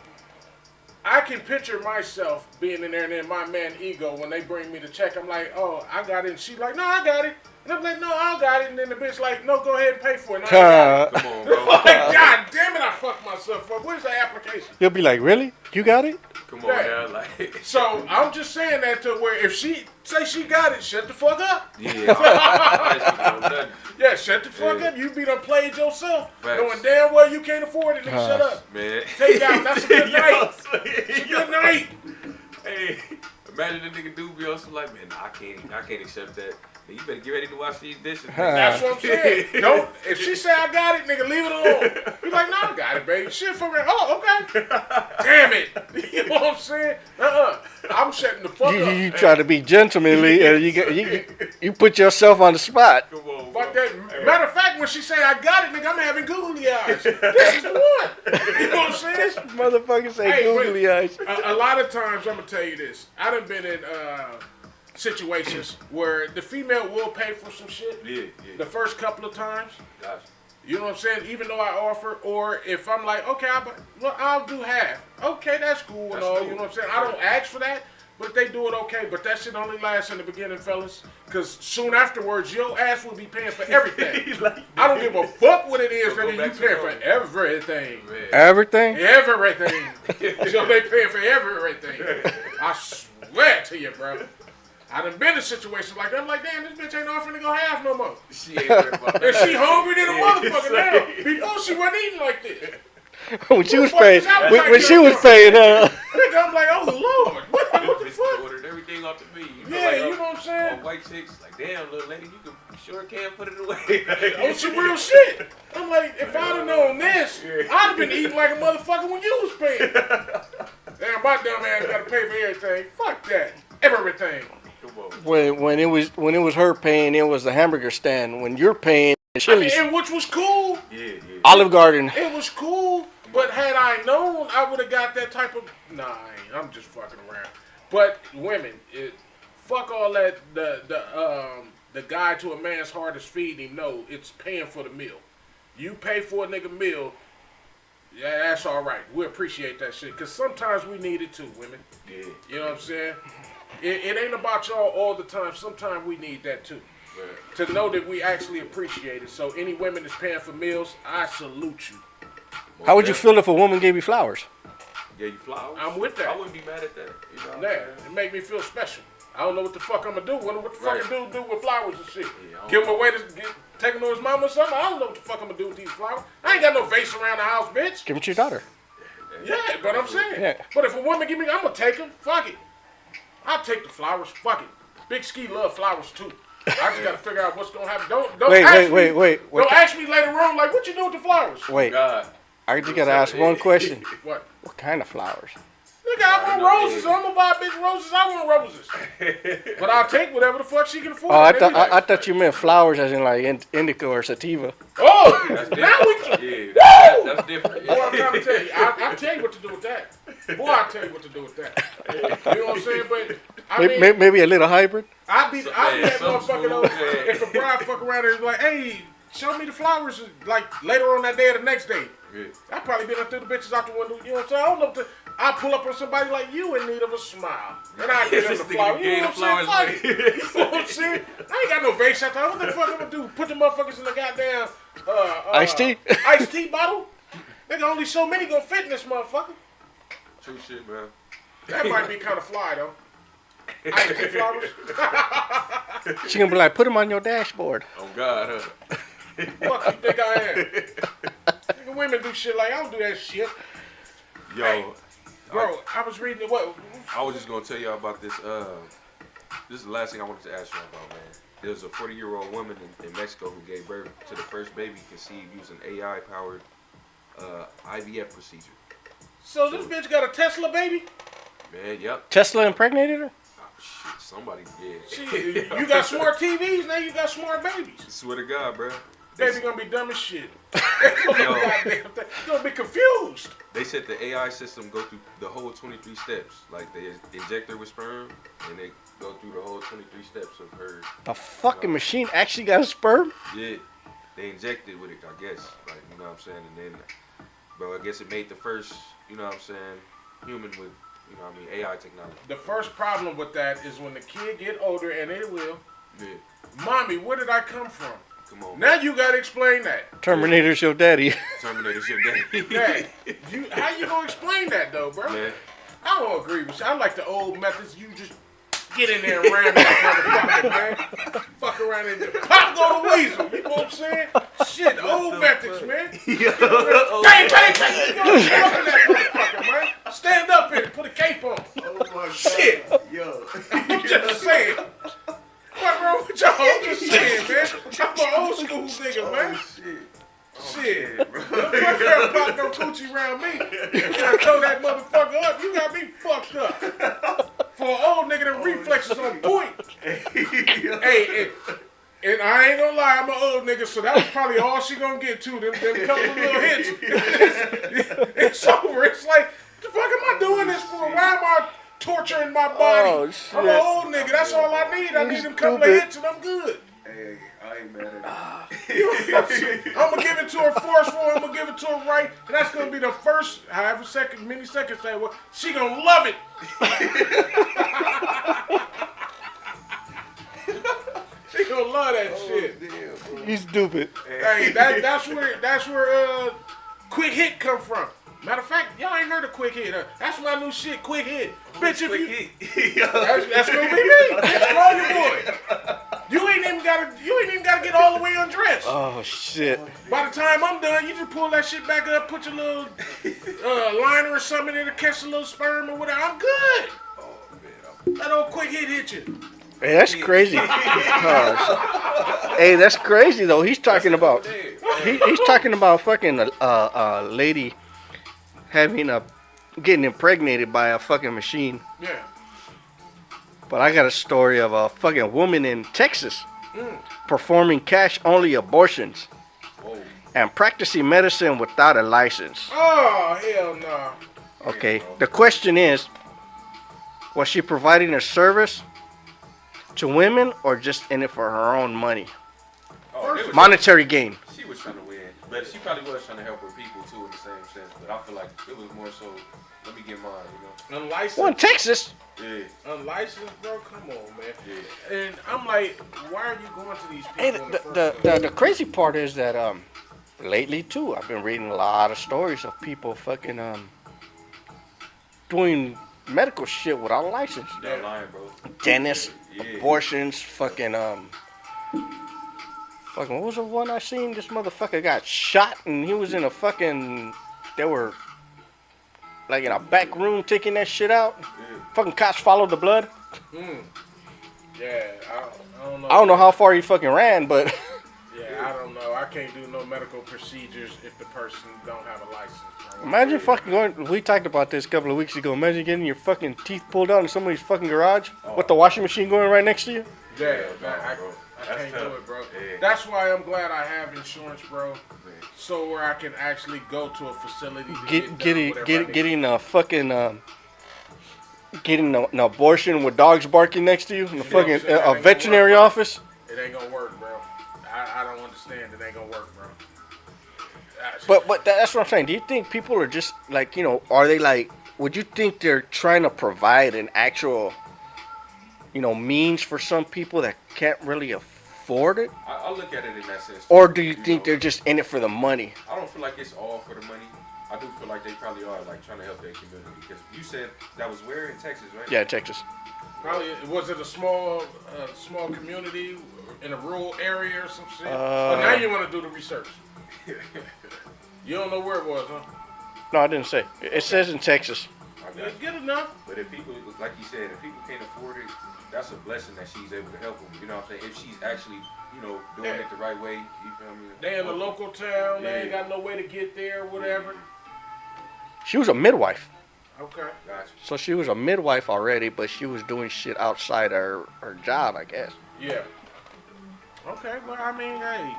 I can picture myself being in there and then my man ego when they bring me the check. I'm like, oh, I got it. And she's like, no, I got it. And I'm like, no, I don't got it. And then the bitch like, no, go ahead and pay for it. And I got it. Come on, bro. Like, God damn it, I fucked myself up. Where's the application? You'll be like, really? You got it? Come on, Yeah. now, like. So I'm just saying that to where if she say she got it, shut the fuck up. Yeah. I Yeah, shut the fuck Yeah. up. You be done played yourself, Facts. knowing damn well you can't afford it. Nigga, shut up. Man. Take out. That's a good night. It's a good night. Hey, imagine the nigga do be also like, man, nah, I can't accept that. You better get ready to wash these dishes. That's what I'm saying. Don't. If she say I got it, nigga, leave it alone. Be like, no, I got it, baby. Shit for real. Oh, okay. Damn it. You know what I'm saying? I'm shutting the fuck up. You try to be gentlemanly and you put yourself on the spot. Come on, Fuck bro. that. Matter of fact, when she say I got it, nigga, I'm having googly eyes. This is the one. You know what I'm saying? This motherfucker say Hey, but googly eyes. A lot of times, I'm gonna tell you this. I done been in situations where the female will pay for some shit. Yeah. The first couple of times. Gotcha. You know what I'm saying? Even though I offer, or if I'm like, okay, I'll do half. Okay, that's cool and That's all. cool. You know what I'm saying? I don't ask for that, but they do it okay. But that shit only lasts in the beginning, fellas. Because soon afterwards, your ass will be paying for everything. I don't give a fuck what it is, nigga. You paying for everything. Everything? Everything. So they paying for everything. I swear to you, bro. I done been in situations like that. I'm like, damn, this bitch ain't offering to go half no more. She ain't worried about that. And she hungry than a motherfucker now. Before she wasn't eating like this. When she was paying, when she was paying, I'm like, oh Lord, what the fuck? Ordered everything off the me. Yeah, you know what I'm saying? White chicks, like, damn, little lady, you sure can put it away. On some real shit. I'm like, if I'd have known this, I'd have been eating like a motherfucker when you was paying. Damn, my dumb ass gotta pay for everything. Fuck that. Everything. when it was her paying, it was the hamburger stand. When you're paying, Chili's. And which was cool. Yeah. Olive Garden. It was cool, but had I known, I would have got that type of. Nah, I'm just fucking around. But women, fuck all that. The guide to a man's heart is feeding him. No, it's paying for the meal. You pay for a nigga meal. Yeah, that's all right. We appreciate that shit because sometimes we need it too, women. Yeah. You know what I'm saying? It ain't about y'all all the time. Sometimes we need that too. Right. To know that we actually appreciate it. So any women that's paying for meals, I salute you. How would you feel if a woman gave you flowers? Gave you flowers? I'm with that. I wouldn't be mad at that. You know it make me feel special. I don't know what the fuck I'm gonna do. What the fuck a dude do with flowers and shit? Yeah, Give him away to take him to his mama or something? I don't know what the fuck I'm gonna do with these flowers. I ain't got no vase around the house, bitch. Give them to your daughter. Yeah, but I'm saying. Yeah. But if a woman give me, I'm gonna take them. Fuck it. I'll take the flowers. Fuck it. Big Ski love flowers too. I just gotta figure out what's gonna happen. Don't wait. Don't ask me later on like what you do with the flowers. Wait. God. I just gotta ask one question. What? What kind of flowers? Nigga, I want roses. I'm gonna buy big roses. I want roses. But I'll take whatever the fuck she can afford. Oh, I thought you meant flowers as in like indica or sativa. Oh, That's now different. we. That's different. Boy, I'm trying to tell you. I'll tell you what to do with that. Boy, I'll tell you what to do with that. You know what I'm saying? But I mean, Maybe a little hybrid. I'd be that motherfucker though. Yeah. If a bride fuck around and be like, hey, show me the flowers, like later on that day or the next day. Yeah. I'd probably be like, through the bitches out the window. You know what I'm saying? I don't know. I pull up on somebody like you in need of a smile, and I give them the flowers. You know what I'm saying? You know what I'm saying? I ain't got no vase out there. What the fuck I'm gonna do? Put the motherfuckers in the goddamn iced tea? Iced tea bottle? Nigga, only so many gonna fit in this motherfucker. True shit, man. That might be kind of fly though. Iced tea flowers. She gonna be like, put them on your dashboard. Oh God, huh? Fuck you think I am? Nigga, women do shit like I don't do that shit. Yo, hey, bro, I was reading what. I was just gonna tell y'all about this. This is the last thing I wanted to ask you about, man. There was a 40-year-old woman in Mexico who gave birth to the first baby conceived using AI-powered IVF procedure. So this bitch got a Tesla baby? Man, yep. Tesla impregnated her? Oh, shit, somebody did. Shit, you got smart TVs, now you got smart babies. Swear to God, bro. Baby gonna be dumb as shit. They're gonna be confused. They said the AI system go through the whole 23 steps. Like they inject her with sperm and they go through the whole 23 steps of her. The fucking machine actually got a sperm? Yeah, they injected with it, I guess. Like, you know what I'm saying? And then, bro, I guess it made the first, you know what I'm saying, human with, you know what I mean, AI technology. The first problem with that is when the kid get older, and it will. Yeah. Mommy, where did I come from? Come on. Now you gotta explain that. Terminator's your daddy. Terminator's your daddy. Dad, how you gonna explain that though, bro? Man. I don't agree with you. I like the old methods. You just get in there and ram that motherfucker, man. Fuck around in there. Pop go the weasel. You know what I'm saying? Shit, old methods, man. Bang, bang, bang. You gonna get up in that motherfucker, man. Stand up in it. Put a cape on. Oh my Shit. God. Yo. I'm just saying. What wrong with y'all? I'm just saying, man. I'm an old school nigga, man. Shit. Don't fuck around pop no coochie around me. You gotta throw that motherfucker up. You got me fucked up. For an old nigga, the reflexes on point. Hey, and I ain't gonna lie, I'm an old nigga, so that was probably all she gonna get to. Them couple of little hits. It's over. It's like, the fuck am I doing this for? Why am I torturing my body? Oh, shit. I'm an old nigga. That's all I need. I need them couple of hits and I'm good. Hey, I ain't mad at you. I'm gonna give it to her forceful. I'm gonna give it to her right, and that's gonna be the first, however many seconds they were. She gonna love it. gonna love that shit. You stupid. Hey, that's where quick hit come from. Matter of fact, y'all ain't heard of quick hit. That's my new shit, quick hit. Bitch, if you that's gonna be me. That's all your boy. You ain't even gotta get all the way undressed. Oh shit. By the time I'm done, you just pull that shit back up, put your little liner or something in to catch a little sperm or whatever. I'm good. That old quick hit you. Hey, that's crazy. Hey, that's crazy though. He's talking about he's talking about fucking a lady getting impregnated by a fucking machine. Yeah. But I got a story of a fucking woman in Texas performing cash-only abortions and practicing medicine without a license. Oh, hell no. Okay, the question is, was she providing a service to women or just in it for her own money? Monetary gain. She was trying to win, but she probably was trying to help her people too in the same sense. But I feel like it was more so, let me get mine, you know. Unlicensed. Well, in Texas. Yeah. Unlicensed, bro. Come on, man. Yeah. And I'm like, why are you going to these people? Hey, the crazy part is that lately too, I've been reading a lot of stories of people fucking doing medical shit without a license. You're lying, bro. Dentists, abortions, fucking what was the one I seen? This motherfucker got shot and he was in a fucking, they were like in a back room taking that shit out. Fucking cops followed the blood. Yeah, I don't know. I don't know how far he fucking ran, but yeah, I don't know. I can't do no medical procedures if the person don't have a license. imagine fucking going, we talked about this a couple of weeks ago, imagine getting your fucking teeth pulled out in somebody's fucking garage with the washing machine going right next to you. Yeah, I can't do it, bro. Yeah. That's why I'm glad I have insurance, bro. So where I can actually go to a facility to getting a fucking getting an abortion with dogs barking next to you in the fucking a veterinary office. It ain't gonna work, bro. I don't understand. It ain't gonna work, bro. But that's what I'm saying. Do you think people are just like, you know, are they like? Would you think they're trying to provide an actual, you know, means for some people that can't really afford it? I look at it in that sense. Or do you think they're just in it for the money? I don't feel like it's all for the money. I do feel like they probably are like trying to help their community because you said that was where in Texas, right? Yeah, Texas. Probably was it a small community in a rural area or some shit? Now you want to do the research. You don't know where it was, huh? No, I didn't say. It says in Texas. It's good enough. But if people, like you said, if people can't afford it, that's a blessing that she's able to help them. You know what I'm saying? If she's actually, you know, doing it the right way, you feel me? They in the local town, they ain't got no way to get there, whatever. She was a midwife. Okay. Gotcha. So she was a midwife already, but she was doing shit outside her job, I guess. Yeah. Okay, well, I mean, hey,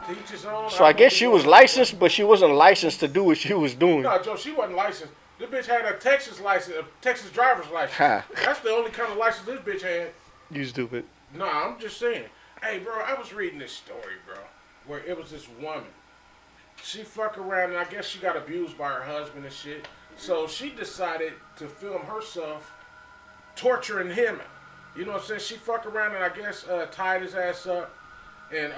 teach his own. So I guess she was licensed, but she wasn't licensed to do what she was doing. No, Joe, she wasn't licensed. This bitch had a Texas license, a Texas driver's license. Huh. That's the only kind of license this bitch had. You stupid. Nah, I'm just saying. Hey, bro, I was reading this story, bro, where it was this woman. She fuck around, and I guess she got abused by her husband and shit. So she decided to film herself torturing him. You know what I'm saying? She fuck around and I guess tied his ass up, and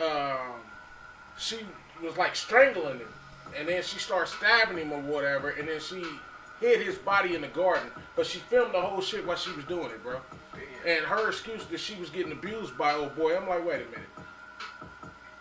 she was like strangling him, and then she started stabbing him or whatever, and then she hid his body in the garden. But she filmed the whole shit while she was doing it, bro. And her excuse that she was getting abused by old boy. I'm like, wait a minute.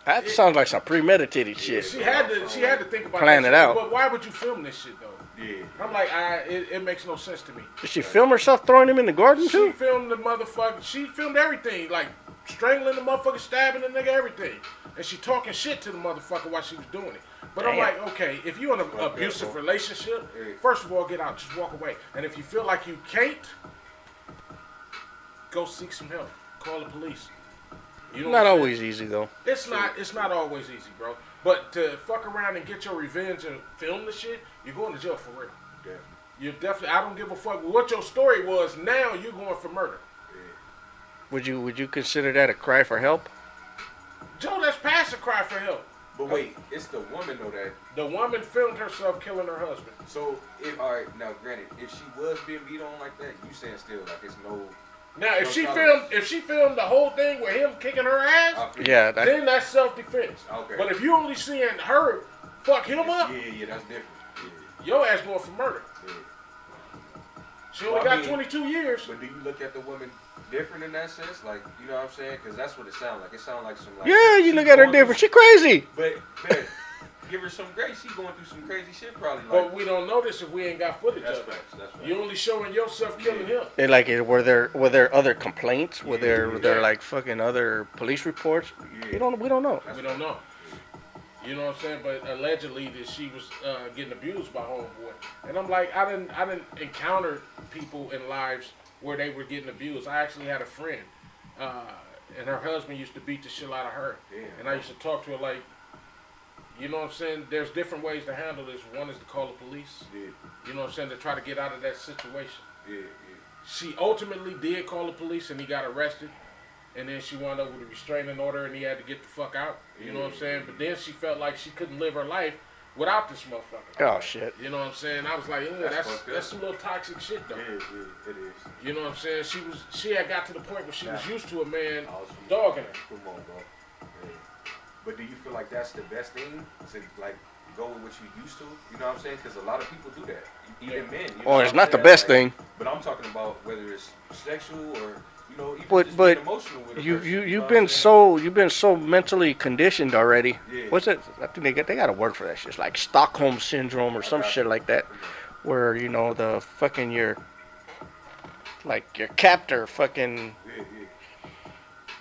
That sounds like some premeditated shit. She had to think about plan that it out. But why would you film this shit though? Yeah. I'm like, it makes no sense to me. Did she film herself throwing him in the garden She too? filmed the motherfucker. She filmed everything, like strangling the motherfucker, stabbing the nigga, everything. And she talking shit to the motherfucker while she was doing it. But I'm like, okay, if you're in an abusive relationship, first of all, get out, just walk away. And if you feel like you can't, go seek some help. Call the police. You know Not always easy though. It's not always easy, bro. But to fuck around and get your revenge and film the shit, you're going to jail for real. Yeah. You definitely. I don't give a fuck what your story was. Now you're going for murder. Would you consider that a cry for help? Joe, that's past a cry for help. But wait, it's the woman though that. The woman filmed herself killing her husband. So if all right, now granted, if she was being beat on like that, you saying still like it's no Now, if she filmed the whole thing with him kicking her ass, Yeah, then that's self-defense. Okay. But if you only seeing her fuck him up, Yeah, that's different. your ass going for murder. Yeah. She only got 22 years. But do you look at the woman different in that sense? Like, you know what I'm saying? Because that's what it sounds like. It sounds like some like. Yeah, you look at her different. She crazy. But give her some grace. She going through some crazy shit probably. Like, But we don't know this if we ain't got footage that's of it. facts. That's right. You only showing yourself killing him. They like it. Were there other complaints? Were there like fucking other police reports? Yeah. We don't know. We don't know. You know what I'm saying? But allegedly that she was getting abused by homeboy. And I'm like, I didn't encounter people in lives where they were getting abused. I actually had a friend, and her husband used to beat the shit out of her. Damn. And I used to talk to her like, you know what I'm saying? There's different ways to handle this. One is to call the police. Yeah. You know what I'm saying? To try to get out of that situation. Yeah. She ultimately did call the police and he got arrested. And then she wound up with a restraining order and he had to get the fuck out. You know what I'm saying? But then she felt like she couldn't live her life without this motherfucker. Oh shit. You know what I'm saying? I was like, that's some little toxic shit though. Yeah, it is. You know what I'm saying? She had got to the point where she was used to a man dogging her. Come on, bro. Yeah. But do you feel like that's the best thing to like go with what you used to? You know what I'm saying? Because a lot of people do that, even men. You know Oh, what it's I'm not the saying? best Like, thing. But I'm talking about whether it's sexual or you know, even But just being emotional with a person, know you've what been I'm saying? you've been so mentally conditioned already. Yeah. What's it? I think they got a word for that shit. It's like Stockholm syndrome or some shit like that, where you know the fucking your captor fucking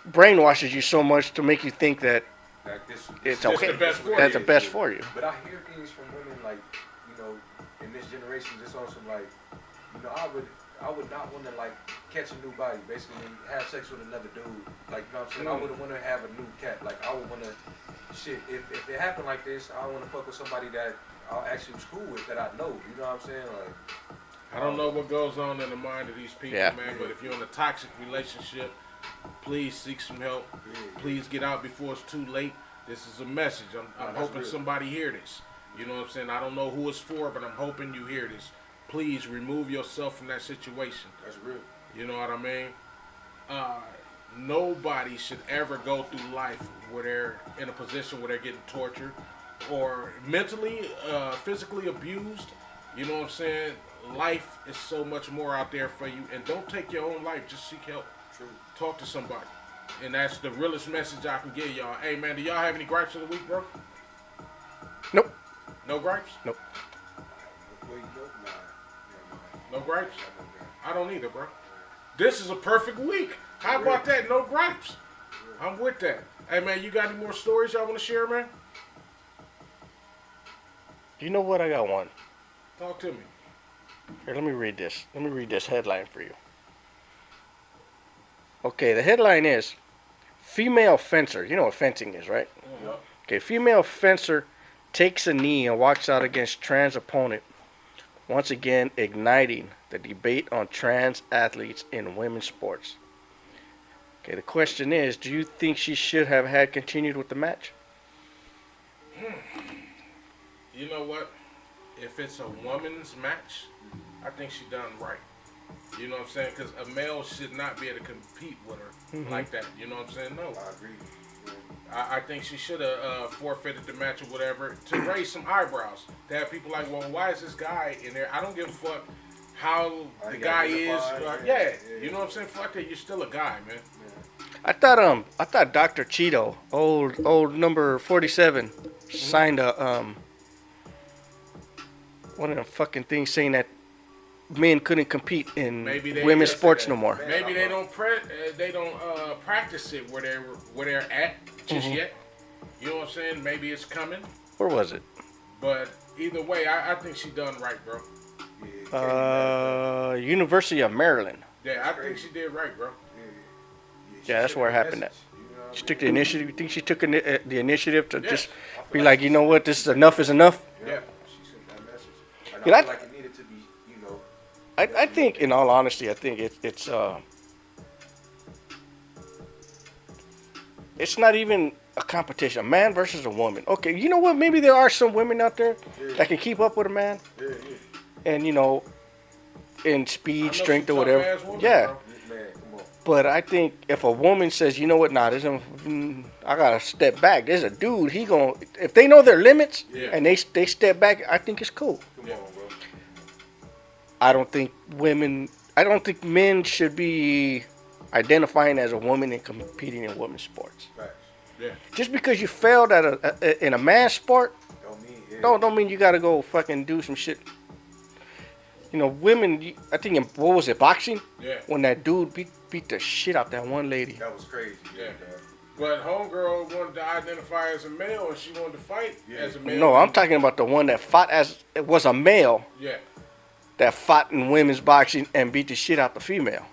brainwashes you so much to make you think that Like this it's That's okay. the best for That's you. the best for you. But I hear things from women like, you know, in this generation, just on some like, you know, I would not want to like catch a new body, basically have sex with another dude. Like, you know what I'm saying? I wouldn't want to have a new cat. Like, I would want to, shit, if it happened like this, I want to fuck with somebody that I actually was cool with, that I know. You know what I'm saying? Like, I don't know what goes on in the mind of these people, Yeah. man, but if you're in a toxic relationship, please seek some help. Please get out before it's too late. This is a message. I'm that's hoping real. somebody hear this. You know what I'm saying? I don't know who it's for, but I'm hoping you hear this. Please remove yourself from that situation. that's real. You know what I mean? Nobody should ever go through life where they're in a position where they're getting tortured or mentally, physically abused. You know what I'm saying? Life is so much more out there for you. And don't take your own life. Just seek help. True. Talk to somebody. And that's the realest message I can give y'all. Hey, man, do y'all have any gripes of the week, bro? Nope. No gripes? Nope. Well, you know, No gripes? I don't either, bro. This is a perfect week. How about that? No gripes. I'm with that. Hey, man, you got any more stories y'all want to share, man? You know what? I got one. Talk to me. Here, let me read this. Let me read this headline for you. Okay, the headline is female fencer. You know what fencing is, right? Okay, female fencer takes a knee and walks out against trans opponent. Once again, igniting the debate on trans athletes in women's sports. Okay, the question is, do you think she should have had continued with the match? You know what? If it's a woman's match, I think she done right. You know what I'm saying? Because a male should not be able to compete with her like that. You know what I'm saying? No. I agree. I think she should have forfeited the match or whatever to raise some eyebrows. To have people like, well, why is this guy in there? I don't give a fuck how the guy is. You know what I'm saying? Fuck that. You're still a guy, man. I thought Dr. Cheeto, old number 47, signed a one of them fucking things saying that men couldn't compete in women's sports no more. Maybe they don't practice it where they're at just yet. You know what I'm saying? Maybe it's coming. Where was it? But either way, I think she done right, bro. University of Maryland. Yeah, I think she did right, bro. Yeah, that's where it happened at. She took the initiative. You think she took the initiative to just be like, you know what, this is enough is enough? Yeah. She sent that message. And Yeah, I feel like it needed to be, you know. I think, in all honesty, I think it's not even a competition. A man versus a woman. Okay, you know what? Maybe there are some women out there that can keep up with a man. And, you know, in speed, strength, or whatever. Women, yeah. bro. Man, come on. But I think if a woman says, you know what, nah, I gotta step back. There's a dude. If they know their limits and they step back, I think it's cool. Come on, bro. I don't think men should be identifying as a woman and competing in women's sports. Right. Yeah. Just because you failed in a man's sport, don't mean you gotta go fucking do some shit. You know, women. I think what was it, boxing? Yeah. When that dude beat the shit out that one lady. That was crazy. Yeah. But homegirl wanted to identify as a male, and she wanted to fight as a male. No, I'm talking about the one that fought it was a male. Yeah. That fought in women's boxing and beat the shit out the female.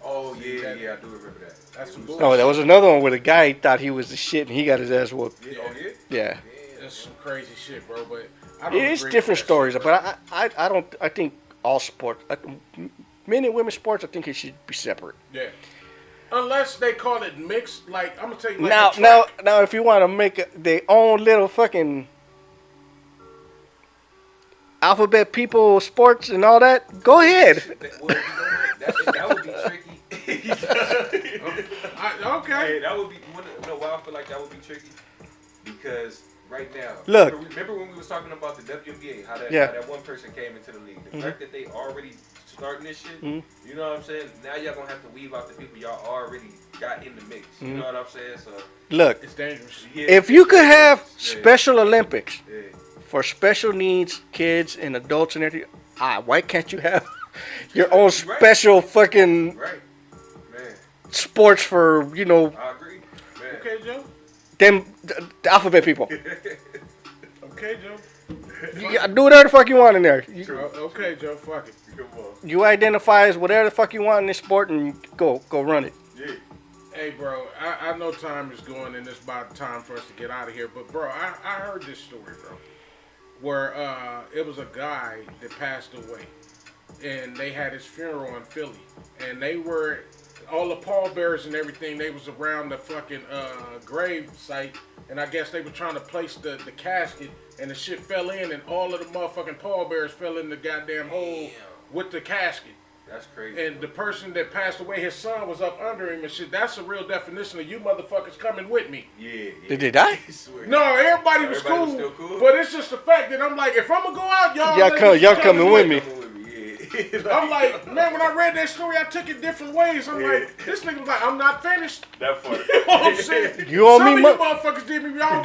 Oh yeah, I do remember that. That's some bullshit. No, there was another one where the guy thought he was the shit and he got his ass whooped. Yeah. Oh yeah. Yeah. That's some crazy shit, bro. But I don't It's agree different with that stories, shit, but I don't. I think all sports, men and women's sports, I think it should be separate. Yeah. Unless they call it mixed, like I'm gonna tell you. Like Now, if you want to make their own little fucking alphabet people sports and all that, go ahead. That would be tricky. Okay. Hey, that would be. You know why I feel like that would be tricky? Because right now, look. Remember when we was talking about the WNBA? How that one person came into the league. The fact that they already starting this shit. You know what I'm saying? Now y'all gonna have to weave out the people y'all already got in the mix. You know what I'm saying? So look, it's dangerous. Yeah, if you could have Special Olympics for special needs kids and adults and everything, why can't you have your own special fucking sports for I agree. Man. Okay, Joe. The alphabet people. Okay, Joe. You do whatever the fuck you want in there. Okay, Joe. Fuck it. You identify as whatever the fuck you want in this sport and go run it. Yeah. Hey, bro. I know time is going and it's about time for us to get out of here. But, bro, I heard this story, bro, where it was a guy that passed away. And they had his funeral in Philly. And they were, all the pallbearers and everything, they was around the fucking grave site. And I guess they were trying to place the casket. And the shit fell in. And all of the motherfucking pallbearers fell in the goddamn hole with the casket. That's crazy. And the person that passed away, his son was up under him and shit. That's a real definition of you motherfuckers coming with me. Yeah. Did they die? No, everybody was cool. Still cool. But it's just the fact that I'm like, if I'm gonna go out, y'all coming with me. I'm like, man, when I read that story, I took it different ways. I'm like, this nigga was like, I'm not finished. That funny. You know what I'm saying? You owe me money. You motherfuckers did me wrong.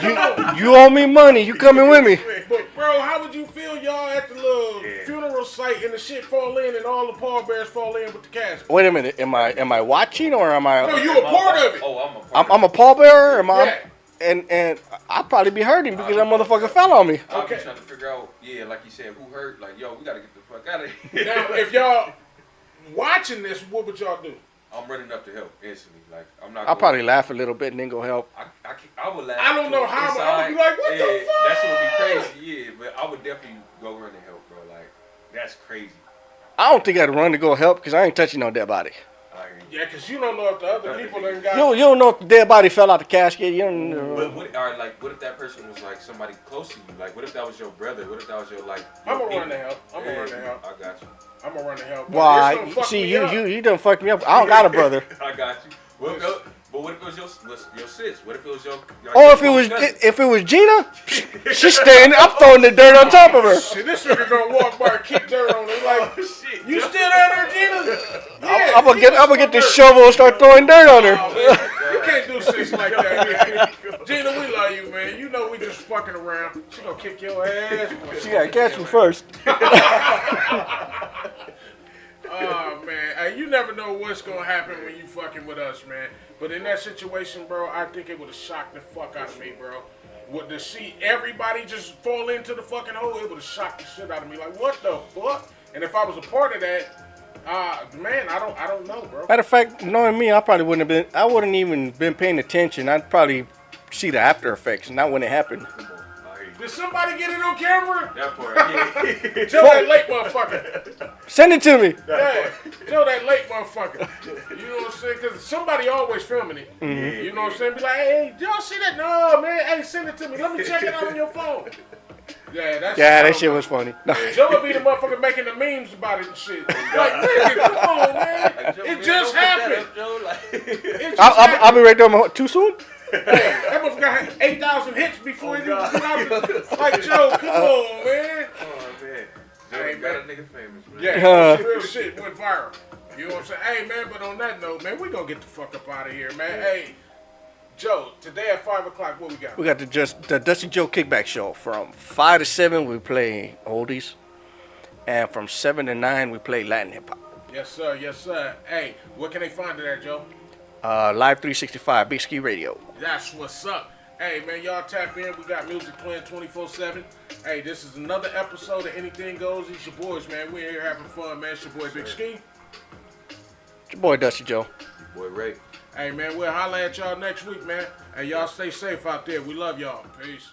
You owe me money. You coming with me. But bro, how would you feel, y'all, at the little funeral site and the shit fall in and all the pallbearers fall in with the casket? Wait a minute. Am I watching or am I? No, you a part of it. Oh, I'm a part of it. I'm a pallbearer. Am I? And I'll probably be hurting because that motherfucker fell on me. I'm just trying to figure out, like you said, who hurt? Like, yo, we gotta get the fuck out of here. Now, if y'all watching this, what would y'all do? I'm running up to help instantly. Like, I'm not. I'll probably laugh a little bit and then go help. I would laugh. I don't know how. I would be like, what the fuck? That shit would be crazy. Yeah, but I would definitely go run and help, bro. Like, that's crazy. I don't think I'd run to go help because I ain't touching no dead body. Yeah, because you don't know if the other people done got... You don't know if the dead body fell out the casket. You don't know. But what if that person was like somebody close to you? Like, what if that was your brother? What if that was your like? I'm gonna run to help. I got you. I'm gonna run to help. Why? See, you done fucked me up. I don't got a brother. I got you. But what if it was your sis? What if it was your if it was Gina, she's staying. I'm throwing the dirt on top of her. Shit, this nigga gonna walk by and kick dirt on her like, shit, you still there, Gina? Yeah, I'm gonna get the shovel and start throwing dirt on her. You can't do shit like that. Gina, we love you, man. You know we just fucking around. She gonna kick your ass. She gotta catch me first. Oh man, hey, you never know what's gonna happen when you fucking with us, man. But in that situation, bro, I think it would have shocked the fuck out of me, bro. To see everybody just fall into the fucking hole, it would have shocked the shit out of me. Like, what the fuck? And if I was a part of that, man, I don't know, bro. Matter of fact, knowing me, I wouldn't even been paying attention. I'd probably see the after effects, not when it happened. Did somebody get it on camera? That part, yeah. Joe, that late motherfucker. Send it to me. Yeah, Joe, that late motherfucker. You know what I'm saying? Because somebody always filming it. Mm-hmm. You know what I'm saying? Be like, hey, y'all see that? No, man. Hey, send it to me. Let me check it out on your phone. Yeah, that shit was funny. No. Joe would be the motherfucker making the memes about it and shit. Like, nigga, come on, man. It just happened. I'll be right there. Too soon? Hey, that motherfucker had 8,000 hits before he even put out. Like, Joe, come on, man. Oh, man. Joe Hey, got a man. nigga famous, man. Yeah, real shit went viral. You know what I'm saying? Hey, man, but on that note, man, we gonna get the fuck up out of here, man. Hey, Joe, today at 5 o'clock, what we got? We got the Dusty Joe Kickback Show. From 5 to 7, we play oldies. And from 7 to 9, we play Latin hip hop. Yes, sir. Yes, sir. Hey, where can they find it at, Joe? Live 365, Big Ski Radio. That's what's up. Hey, man, y'all tap in. We got music playing 24/7. Hey, this is another episode of Anything Goes. It's your boys, man. We're here having fun, man. It's your boy, Big Ski. It's your boy, Dusty Joe. Boy, Ray. Hey, man, we'll holler at y'all next week, man. Hey, y'all stay safe out there. We love y'all. Peace.